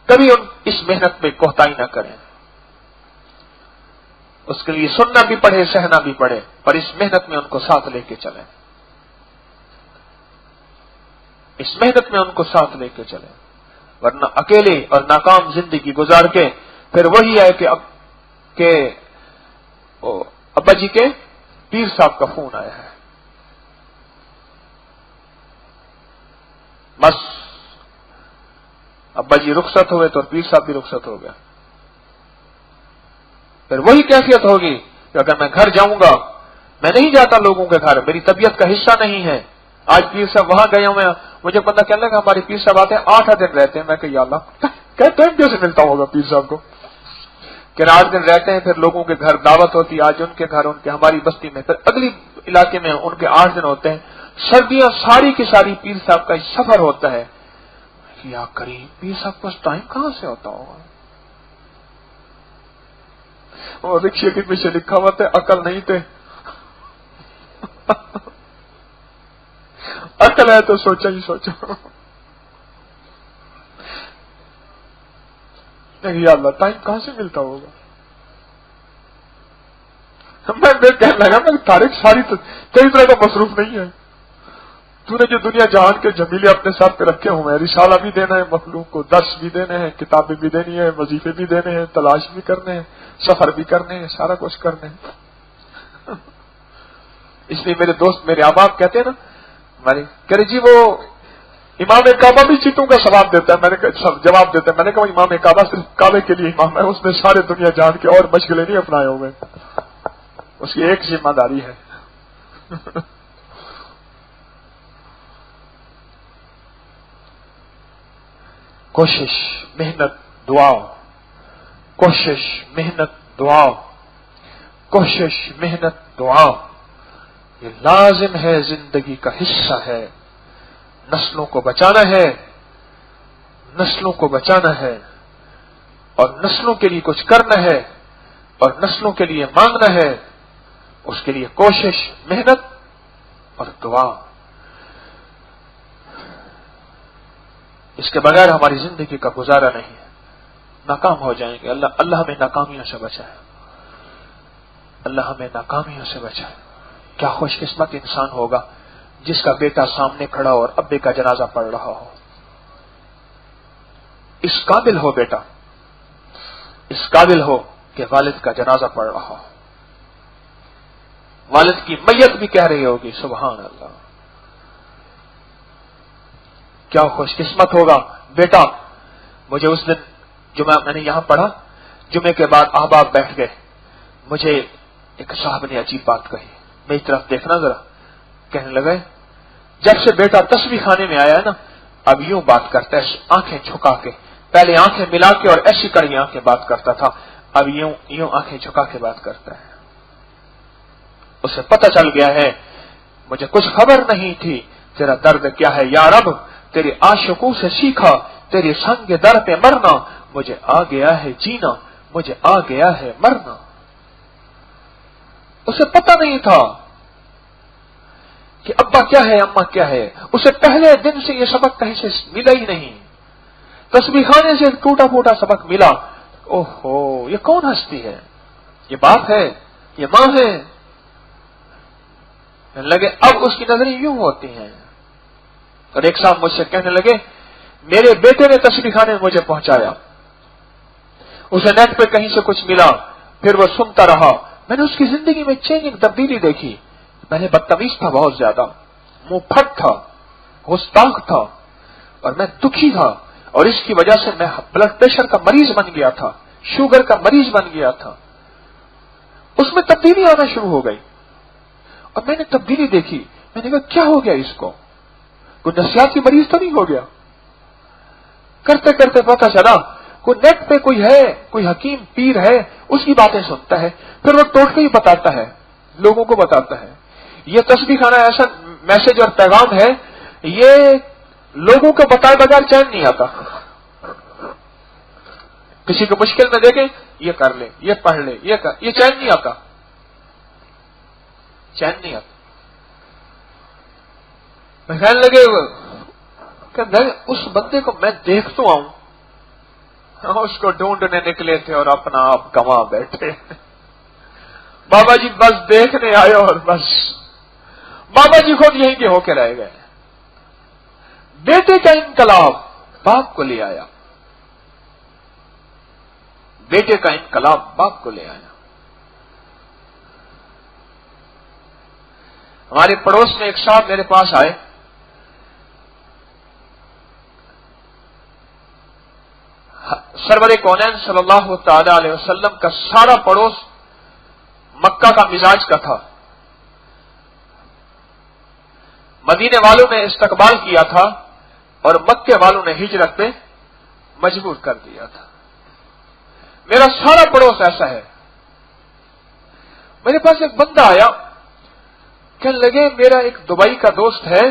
کبھی اس محنت میں کوتاہی نہ کریں، اس کے لیے سننا بھی پڑے، سہنا بھی پڑے، پر اس محنت میں ان کو ساتھ لے کے چلیں، اس محنت میں ان کو ساتھ لے کے چلیں۔ ورنہ اکیلے اور ناکام زندگی گزار کے پھر وہی ہے کہ ابا جی کے پیر صاحب کا فون آیا ہے، بس ابا جی رخصت ہوئے تو پیر صاحب بھی رخصت ہو گیا. پھر وہی کیفیت ہوگی کہ اگر میں گھر جاؤں گا، میں نہیں جاتا لوگوں کے گھر، میری طبیعت کا حصہ نہیں ہے. آج پیر صاحب وہاں گئے ہوں میں، مجھے بندہ کہنے لگا ہمارے پیر صاحب آتے ہیں 8 دن رہتے ہیں. میں کہ یا اللہ ٹائم کیسے ملتا ہوگا پیر صاحب کو کہ 8 دن رہتے ہیں، پھر لوگوں کے گھر دعوت ہوتی ہے، آج ان کے گھر، ان کے ہماری بستی میں، پھر اگلی علاقے میں ان کے 8 دن ہوتے ہیں. سردیاں ساری کی ساری پیر صاحب کا سفر ہوتا ہے. یا کریم پیر صاحب کو ٹائم کہاں سے ہوتا ہوگا؟ اور رکشے کے پیچھے لکھا ہوا تھا عقل نہیں تھے. عقل ہے تو سوچا ہی سوچا. یا اللہ ٹائم کہاں سے ملتا ہوگا؟ میں کہنے لگا میں تاریخ ساری کئی طرح کا مصروف نہیں ہے. تو نے جو دنیا جہان کے جمیلے اپنے ساتھ پہ رکھے ہوئے ہیں، رسالہ بھی دینا ہے مخلوق کو، درس بھی دینے ہیں، کتابیں بھی دینی ہے، وظیفے بھی دینے ہیں، تلاش بھی کرنے ہیں، سفر بھی کرنے ہیں، سارا کچھ کرنے ہیں. اس لیے میرے دوست میرے احباب کہتے ہیں نا، کہہ رہے جی وہ امام کعبہ بھی چیتوں کا ثواب دیتا ہے. میں نے جواب دیتا ہے، میں نے کہا امام کعبہ صرف کعبے کے لیے امام ہے، اس نے سارے دنیا جان کے اور مشغلے نہیں اپنائے ہوئے، اس کی ایک ذمہ داری ہے. کوشش محنت دعا، کوشش محنت دعا، کوشش محنت دعا، یہ لازم ہے، زندگی کا حصہ ہے. نسلوں کو بچانا ہے، نسلوں کو بچانا ہے، اور نسلوں کے لیے کچھ کرنا ہے، اور نسلوں کے لیے مانگنا ہے. اس کے لیے کوشش محنت اور دعا. اس کے بغیر ہماری زندگی کا گزارا نہیں ہے. ناکام ہو جائیں گے. اللہ ہمیں ناکامیوں سے بچائے، اللہ ہمیں ناکامیوں سے بچائے. کیا خوش قسمت انسان ہوگا جس کا بیٹا سامنے کھڑا ہو اور ابے کا جنازہ پڑھ رہا ہو. اس قابل ہو بیٹا، اس قابل ہو کہ والد کا جنازہ پڑھ رہا ہو. والد کی میت بھی کہہ رہی ہوگی سبحان اللہ. کیا خوش قسمت ہوگا بیٹا. مجھے اس دن جمعہ میں نے یہاں پڑھا، جمعے کے بعد احباب بیٹھ گئے، مجھے ایک صاحب نے عجیب بات کہی. میری طرف دیکھنا ذرا. کہنے لگے جب سے بیٹا تسبیح خانے میں آیا ہے نا، اب یوں بات کرتا ہے آنکھیں جھکا کے. پہلے آنکھیں ملا کے اور ایسی کڑی آنکھیں بات کرتا تھا، اب یوں آنکھیں جھکا کے بات کرتا ہے. اسے پتہ چل گیا ہے مجھے کچھ خبر نہیں تھی تیرا درد کیا ہے یا رب. تیرے عاشقوں سے سیکھا تیرے سنگ در پہ مرنا، مجھے آ گیا ہے جینا، مجھے آ گیا ہے مرنا. اسے پتہ نہیں تھا کہ ابا کیا ہے اماں کیا ہے. اسے پہلے دن سے یہ سبق کہیں سے ملا ہی نہیں. تسبیح خانے سے ٹوٹا پھوٹا سبق ملا. اوہو یہ کون ہستی ہے؟ یہ باپ ہے، یہ ماں ہے. لگے اب اس کی نظریں یوں ہوتی ہیں. اور ایک صاحب مجھ سے کہنے لگے میرے بیٹے نے تسبیح خانے میں مجھے پہنچایا، اسے نیٹ پہ کہیں سے کچھ ملا، پھر وہ سنتا رہا. میں نے اس کی زندگی میں چینجنگ تبدیلی دیکھی. پہلے بدتمیز تھا بہت زیادہ، منہ پھٹ تھا، گستاخ تھا، اور میں دکھی تھا. اور اس کی وجہ سے میں بلڈ پریشر کا مریض بن گیا تھا، شوگر کا مریض بن گیا تھا. اس میں تبدیلی آنا شروع ہو گئی. اور میں نے تبدیلی دیکھی. میں نے کہا کیا ہو گیا اس کو؟ کوئی نفسیاتی مریض تو نہیں ہو گیا؟ کرتے کرتے پتا چلا کوئی نیٹ پہ کوئی ہے، کوئی حکیم پیر ہے، اس کی باتیں سنتا ہے، پھر وہ ٹوٹ کے ہی بتاتا ہے، لوگوں کو بتاتا ہے. یہ تسبیح خانہ ایسا میسج اور پیغام ہے، یہ لوگوں کو بتائے بغیر چین نہیں آتا. کسی کو مشکل میں دیکھیں یہ کر لے، یہ پڑھ لے، یہ چین نہیں آتا، چین نہیں آتا. میں کہنے لگے کہ اس بندے کو میں دیکھ تو آؤں. اس کو ڈھونڈنے نکلے تھے اور اپنا آپ گنوا بیٹھے. بابا جی بس دیکھنے آئے اور بس بابا جی خود یہیں کے ہو کے رہ گئے. بیٹے کا انقلاب باپ کو لے آیا، بیٹے کا انقلاب باپ کو لے آیا۔ ہمارے پڑوس میں ایک صاحب میرے پاس آئے، سرور کونین صلی اللہ تعالی علیہ وسلم کا سارا پڑوس مکہ کا مزاج کا تھا، مدینے والوں نے استقبال کیا تھا اور مکے والوں نے ہجرت پہ مجبور کر دیا تھا۔ میرا سارا پڑوس ایسا ہے۔ میرے پاس ایک بندہ آیا، کہنے لگے میرا ایک دبئی کا دوست ہے،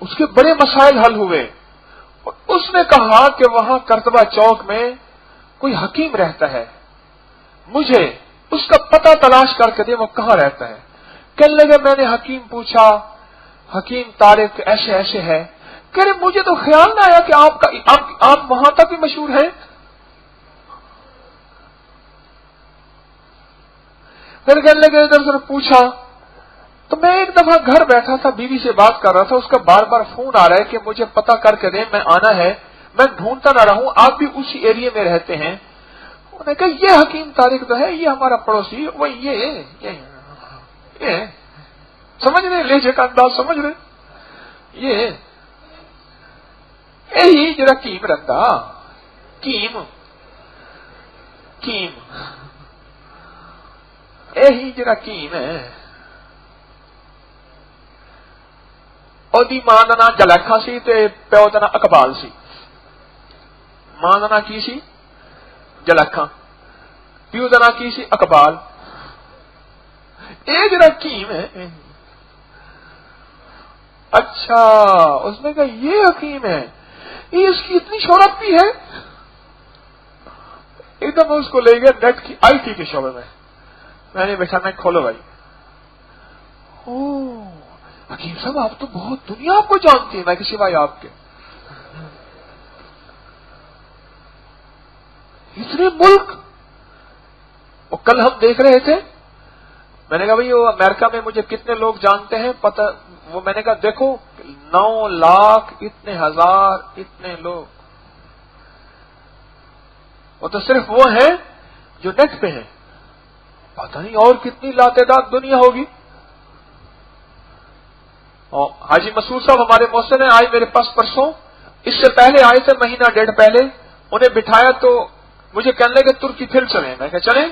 اس کے بڑے مسائل حل ہوئے، اور اس نے کہا کہ وہاں کرتبہ چوک میں کوئی حکیم رہتا ہے، مجھے اس کا پتہ تلاش کر کے دے وہ کہاں رہتا ہے۔ کہنے لگے میں نے حکیم پوچھا، حکیم طارق ایسے ایسے ہے، کہہ رہے مجھے تو خیال نہ آیا کہ آپ وہاں تک بھی مشہور ہیں۔ پھر کہنے لگے ادھر سے پوچھا تو میں ایک دفعہ گھر بیٹھا تھا، بیوی سے بات کر رہا تھا، اس کا بار بار فون آ رہا ہے کہ مجھے پتہ کر کے دیں، میں آنا ہے، میں ڈھونڈتا نہ رہوں، آپ بھی اسی ایریے میں رہتے ہیں۔ انہوں نے کہا یہ حکیم طارق تو ہے، یہ ہمارا پڑوسی، وہ یہ سمجھ رہے لہجے کا انداز سمجھ رہے، یہی جرا کیم رندا کیم یہی جرا کیم ہے۔ ماں کا نام جلیکھا سی تے پیو کا نام اقبال سی۔ ماں کا نام کی سی؟ جلیکھا، پیو کا نام کی سی؟ اقبال۔ یہ جڑا حکیم ہے، اچھا اس نے کہا یہ حکیم ہے، یہ اس کی اتنی شہرت بھی ہے۔ ایک دم اس کو لے گیا نیٹ کی آئی ٹی کے شعبے میں نے بیٹھا، میں کھولو بھائی۔ حکیم صاحب آپ تو بہت دنیا آپ کو جانتی ہے، میں کہ سوائے آپ کے اتنے ملک۔ وہ کل ہم دیکھ رہے تھے، میں نے کہا بھائی وہ امریکہ میں مجھے کتنے لوگ جانتے ہیں پتہ، وہ میں نے کہا دیکھو 9 لاکھ اتنے ہزار اتنے لوگ، وہ تو صرف وہ ہیں جو نیٹ پہ ہیں، پتہ نہیں اور کتنی لاتعداد دنیا ہوگی۔ حاجی مسعود صاحب ہمارے محسن ہیں، آئے میرے پاس پرسوں، اس سے پہلے آئے تھے مہینہ ڈیڑھ پہلے، انہیں بٹھایا تو مجھے کہنے لگے ترکی پھر چلیں، میں کہا چلیں،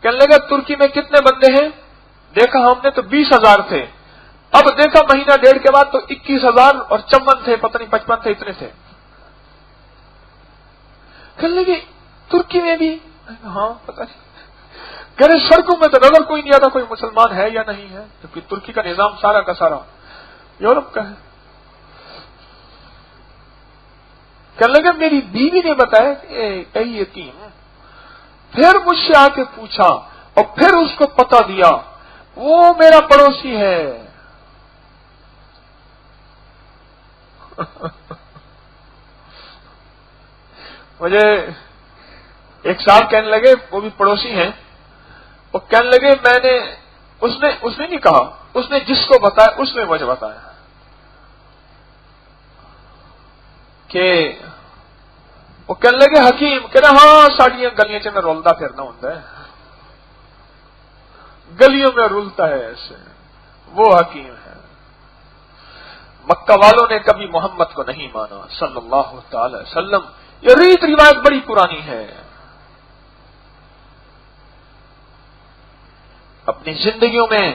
کہنے لگے ترکی میں کتنے بندے ہیں، دیکھا ہم نے تو 20,000 تھے، اب دیکھا مہینہ ڈیڑھ کے بعد تو 21,000 اور 54 تھے، پتہ نہیں 55 تھے، اتنے تھے۔ کہنے لگے ترکی میں بھی؟ ہاں پتہ نہیں، کہہ رہے سڑکوں میں تو نظر کوئی نہیں آتا کوئی مسلمان ہے یا نہیں ہے، کیونکہ ترکی کا نظام سارا کا سارا یورپ کا ہے۔ کہنے لگے میری بیوی نے بتایا کہ یہی یتیم، پھر مجھ سے آ کے پوچھا اور پھر اس کو پتہ دیا، وہ میرا پڑوسی ہے۔ مجھے ایک صاحب کہنے لگے، وہ بھی پڑوسی ہیں، وہ کہنے لگے میں نے اس نے نہیں کہا، اس نے جس کو بتایا اس نے مجھے بتایا کہ وہ کہنے لگے حکیم کہنا ہاں ساڑیاں گلیاں چ میں رولتا پھرنا ہوتا ہے، گلیوں میں رولتا ہے ایسے، وہ حکیم ہے۔ مکہ والوں نے کبھی محمد کو نہیں مانا صلی اللہ تعالی وسلم، یہ ریت روایت بڑی پرانی ہے۔ اپنی زندگیوں میں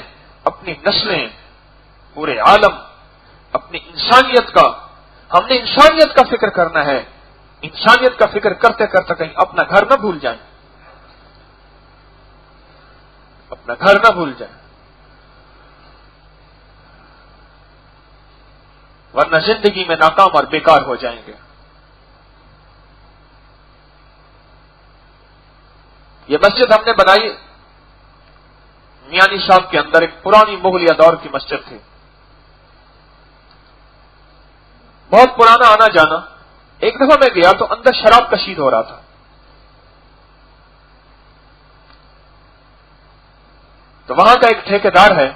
اپنی نسلیں، پورے عالم، اپنی انسانیت کا، ہم نے انسانیت کا فکر کرنا ہے، انسانیت کا فکر کرتے کرتے کہیں اپنا گھر نہ بھول جائیں، اپنا گھر نہ بھول جائیں، ورنہ زندگی میں ناکام اور بیکار ہو جائیں گے۔ یہ مسجد ہم نے بنائی میانی صاحب کے اندر، ایک پرانی مغلیہ دور کی مسجد تھی، بہت پرانا آنا جانا۔ ایک دفعہ میں گیا تو اندر شراب کشید ہو رہا تھا، تو وہاں کا ایک ٹھیکیدار ہے،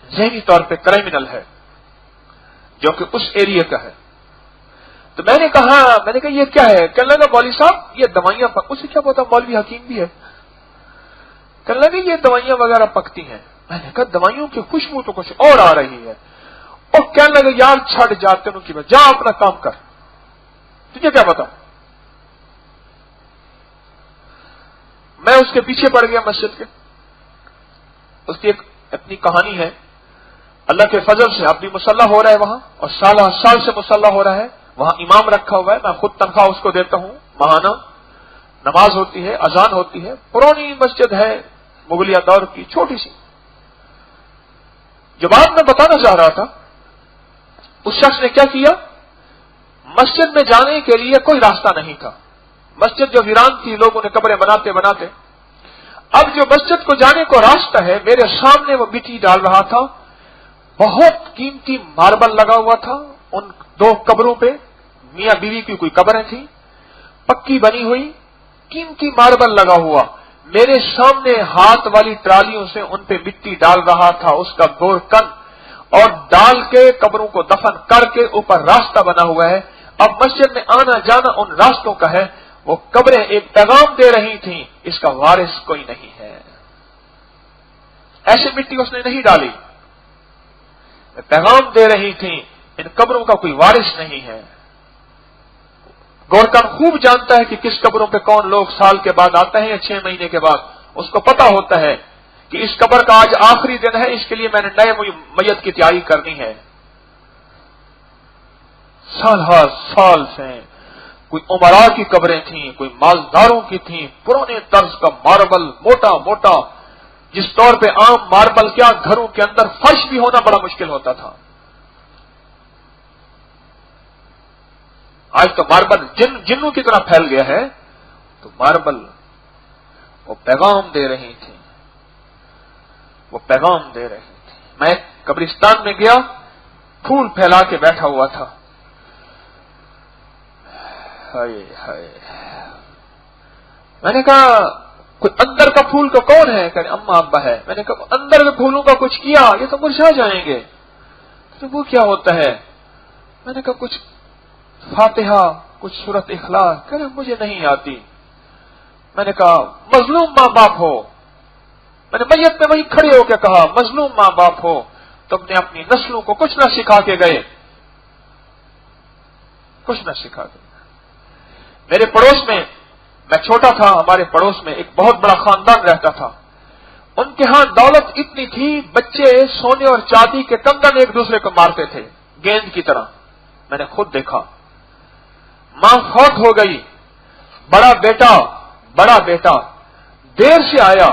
ذہنی طور پہ کرائمنل ہے، جو کہ اس ایریا کا ہے. تو میں نے کہا یہ کیا ہے؟ کہنے لگا مولوی صاحب یہ دوائیاں اسے کیا پتا مولوی حکیم بھی ہے. کہنے لگے یہ دوائیاں وغیرہ پکتی ہیں. میں نے کہا دوائیوں کی خوشبو تو کچھ اور آ رہی ہے. اور کہنے لگے یار چھڑ جاتے ان کی بات، جا اپنا کام کر، تجھے کیا پتا. میں اس کے پیچھے پڑ گیا مسجد کے. اس کی ایک اپنی کہانی ہے. اللہ کے فضل سے اب بھی مسلح ہو رہا ہے وہاں، اور سال سے مسلح ہو رہا ہے. وہاں امام رکھا ہوا ہے، میں خود تنخواہ اس کو دیتا ہوں. ماہانہ نماز ہوتی ہے، اذان ہوتی ہے. پرانی مسجد ہے، مغلیہ دور کی چھوٹی سی. جو بات میں بتانا چاہ رہا تھا، اس شخص نے کیا کیا، مسجد میں جانے کے لیے کوئی راستہ نہیں تھا. مسجد جو ویران تھی، لوگوں نے قبریں بناتے بناتے، اب جو مسجد کو جانے کو راستہ ہے، میرے سامنے وہ مٹی ڈال رہا تھا. بہت قیمتی ماربل لگا ہوا تھا ان دو قبروں پہ. میاں بیوی کی کوئی قبریں تھیں پکی بنی ہوئی، قیمتی ماربل لگا ہوا. میرے سامنے ہاتھ والی ٹرالیوں سے ان پہ مٹی ڈال رہا تھا، اس کا گور کن، اور ڈال کے قبروں کو دفن کر کے اوپر راستہ بنا ہوا ہے. اب مسجد میں آنا جانا ان راستوں کا ہے. وہ قبریں ایک پیغام دے رہی تھیں، اس کا وارث کوئی نہیں ہے. ایسی مٹی اس نے نہیں ڈالی، پیغام دے رہی تھیں ان قبروں کا کوئی وارث نہیں ہے. گورکن خوب جانتا ہے کہ کس قبروں پہ کون لوگ سال کے بعد آتے ہیں یا 6 مہینے کے بعد. اس کو پتا ہوتا ہے کہ اس قبر کا آج آخری دن ہے، اس کے لیے میں نے نئے میت کی تیاری کرنی ہے. سال ہر سال سے کوئی عمراء کی قبریں تھیں، کوئی مالداروں کی تھیں، پرانے طرز کا ماربل موٹا موٹا، جس طور پہ عام ماربل کیا گھروں کے اندر فرش بھی ہونا بڑا مشکل ہوتا تھا. آج تو ماربل جنوں کی طرح پھیل گیا ہے. تو ماربل وہ پیغام دے رہی تھی، وہ پیغام دے رہی تھی. میں قبرستان میں گیا، پھول پھیلا کے بیٹھا ہوا تھا. ہائے ہائے. میں نے کہا کوئی اندر کا پھول کا کون ہے؟ کہ اماں ابا ہے. میں نے کہا اندر کے پھولوں کا کچھ کیا، یہ تو مرجھا جائیں گے. تو وہ کیا ہوتا ہے؟ میں نے کہا کچھ فاتحہ، کچھ سورت اخلاص. کہ مجھے نہیں آتی. میں نے کہا مظلوم ماں باپ ہو. میں نے میت میں وہی کھڑے ہو کے کہا مظلوم ماں باپ ہو، تم نے اپنی نسلوں کو کچھ نہ سکھا کے گئے، کچھ نہ سکھا کے. میرے پڑوس میں، میں چھوٹا تھا، ہمارے پڑوس میں ایک بہت بڑا خاندان رہتا تھا. ان کے ہاں دولت اتنی تھی، بچے سونے اور چاندی کے کنگن ایک دوسرے کو مارتے تھے گیند کی طرح. میں نے خود دیکھا. ماں فوت ہو گئی، بڑا بیٹا دیر سے آیا،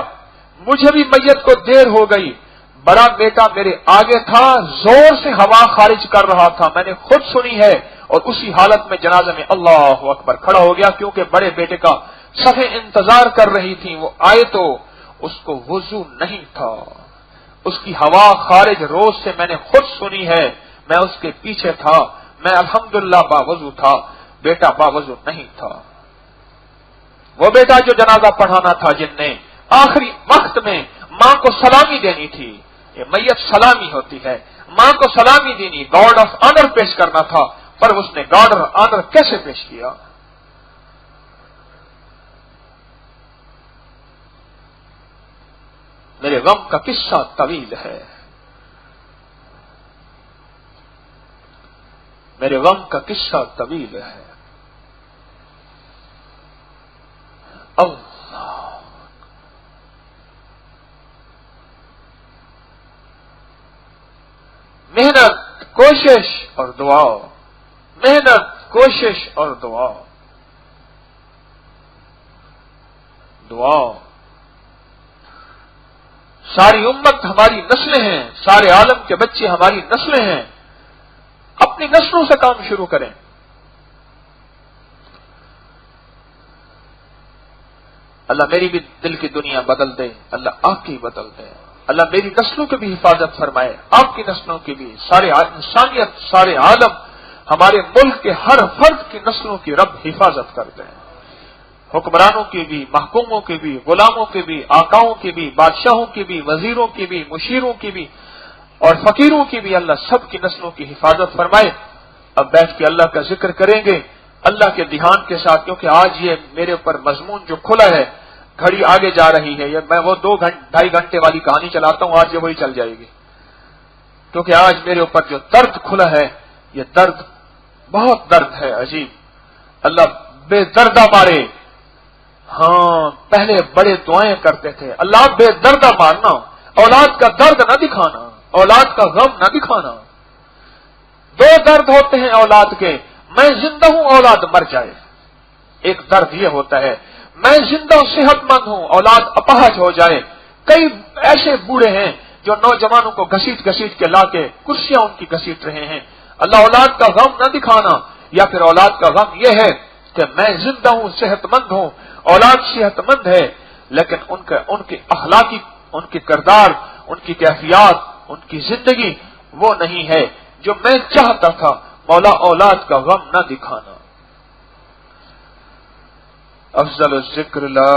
مجھے بھی میت کو دیر ہو گئی. بڑا بیٹا میرے آگے تھا، زور سے ہوا خارج کر رہا تھا، میں نے خود سنی ہے. اور اسی حالت میں جنازے میں اللہ اکبر کھڑا ہو گیا، کیونکہ بڑے بیٹے کا صفیں انتظار کر رہی تھی. وہ آئے تو اس کو وضو نہیں تھا، اس کی ہوا خارج روز سے میں نے خود سنی ہے. میں اس کے پیچھے تھا، میں الحمدللہ باوضو تھا، بیٹا باوضو نہیں تھا. وہ بیٹا جو جنازہ پڑھانا تھا، جن نے آخری وقت میں ماں کو سلامی دینی تھی. یہ میت سلامی ہوتی ہے، ماں کو سلامی دینی، گارڈ آف آنر پیش کرنا تھا، پر اس نے گارڈ آف آنر کیسے پیش کیا؟ میرے غم کا قصہ طویل ہے، میرے غم کا قصہ طویل ہے. اللہ محنت، کوشش اور دعا، محنت، کوشش اور دعا. ساری امت ہماری نسلیں ہیں، سارے عالم کے بچے ہماری نسلیں ہیں. اپنی نسلوں سے کام شروع کریں. اللہ میری بھی دل کی دنیا بدل دے، اللہ آپ کی بدل دے. اللہ میری نسلوں کی بھی حفاظت فرمائے، آپ کی نسلوں کی بھی، سارے انسانیت، سارے عالم، ہمارے ملک کے ہر فرد کی نسلوں کی رب حفاظت کر دیں. حکمرانوں کی بھی، محکوموں کی بھی، غلاموں کی بھی، آقاؤں کی بھی، بادشاہوں کی بھی، وزیروں کی بھی، مشیروں کی بھی. اور فقیروں کی بھی اللہ سب کی نسلوں کی حفاظت فرمائے۔ اب بیٹھ کے اللہ کا ذکر کریں گے اللہ کے دھیان کے ساتھ، کیونکہ آج یہ میرے اوپر مضمون جو کھلا ہے، گھڑی آگے جا رہی ہے، میں وہ 2-2.5 گھنٹے والی کہانی چلاتا ہوں، آج یہ وہی چل جائے گی، کیونکہ آج میرے اوپر جو درد کھلا ہے، یہ درد بہت درد ہے عجیب۔ اللہ بے دردہ مارے۔ ہاں پہلے بڑے دعائیں کرتے تھے، اللہ بے دردہ مارنا، اولاد کا درد نہ دکھانا، اولاد کا غم نہ دکھانا۔ 2 درد ہوتے ہیں اولاد کے، میں زندہ ہوں اولاد مر جائے۔ ایک درد یہ ہوتا ہے میں زندہ صحت مند ہوں اولاد اپاہج ہو جائے۔ کئی ایسے بوڑھے ہیں جو نوجوانوں کو گھسیٹ گھسیٹ کے لا کے کرسیاں ان کی گھسیٹ رہے ہیں۔ اللہ اولاد کا غم نہ دکھانا، یا پھر اولاد کا غم یہ ہے کہ میں زندہ ہوں صحت مند ہوں، اولاد صحت مند ہے لیکن ان کے اخلاقی، ان کے کردار، ان کی کیفیات، ان کی زندگی وہ نہیں ہے جو میں چاہتا تھا۔ مولا اولاد کا غم نہ دکھانا۔ افضل الذکر لا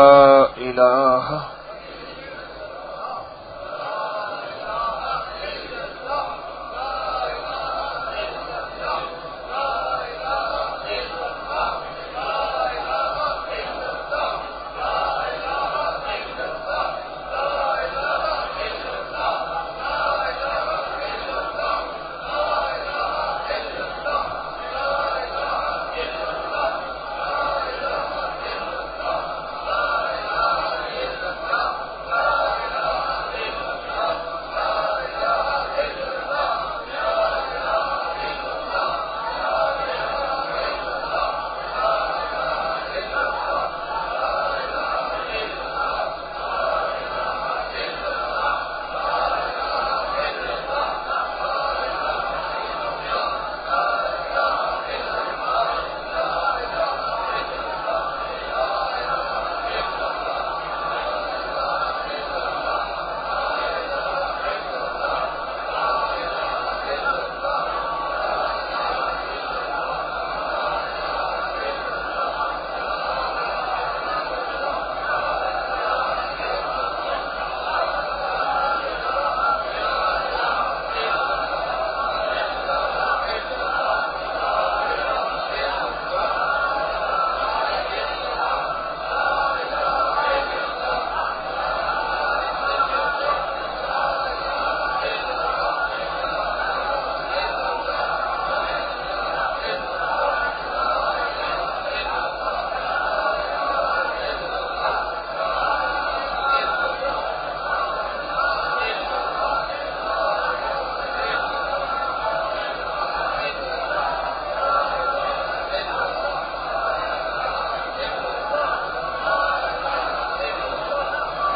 الہ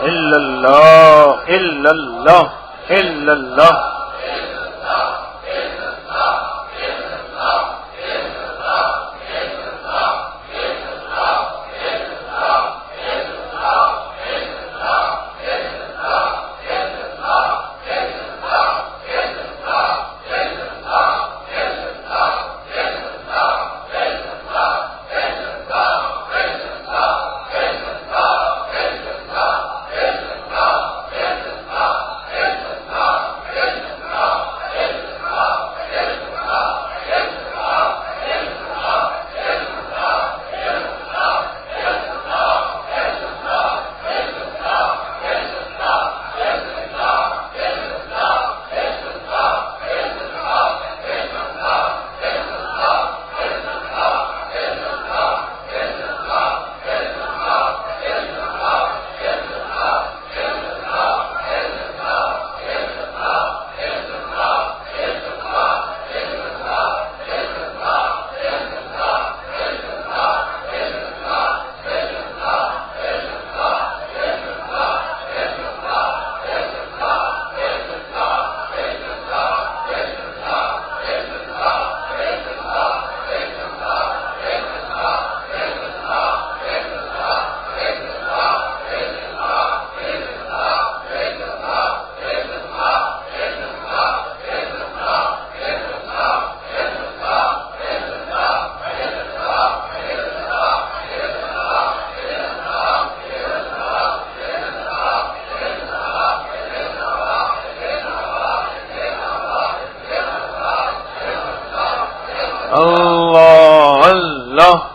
الا اللہ الا اللہ الا اللہ۔ اللہ اللہ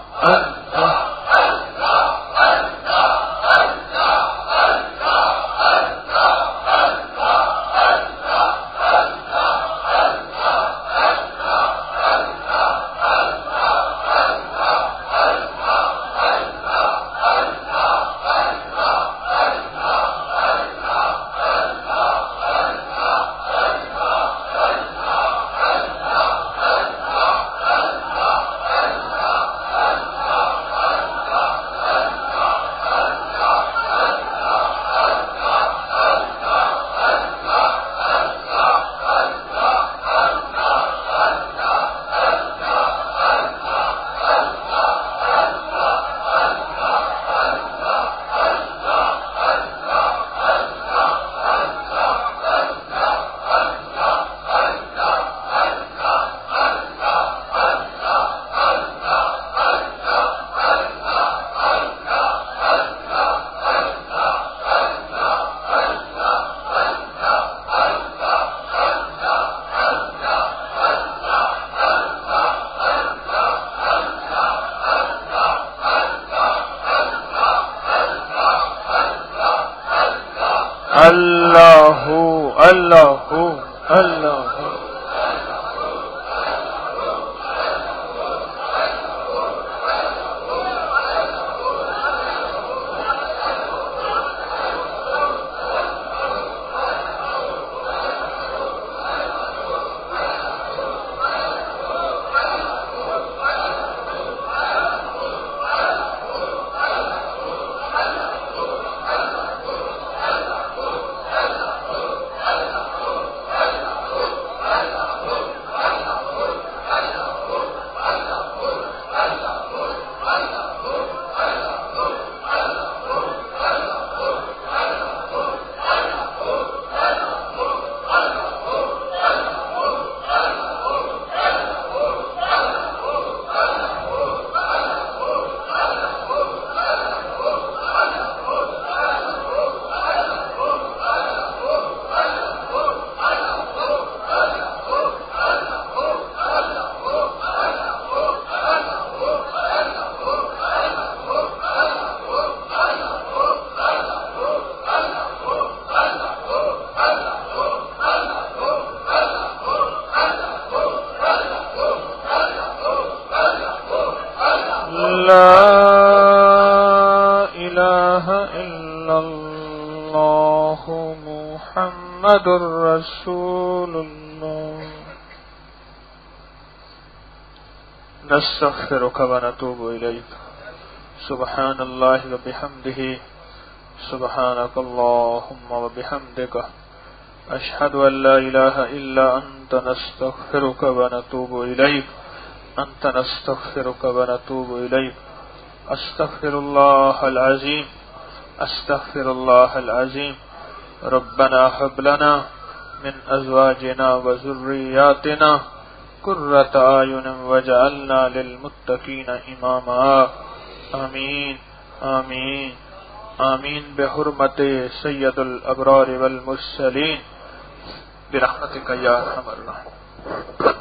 اللہ اللہ اللہ اللہ محمد رسول اللہ نستغفرک ونتوب الیک سبحان اللہ وبحمدہ سبحانک اللہم وبحمدک اشہد ان لا الہ الا انت نستغفرک ونتوب الیک انت نستغفرک ونتوب الیک استغفر اللہ العظیم استغفر اللہ العظیم ربنا هب لنا من ازواجنا وذرياتنا قرة اعين واجعلنا للمتقين اماما آمین آمین آمین بحرمت سید الابرار والمرسلین برحمتک یا ارحم الراحمین.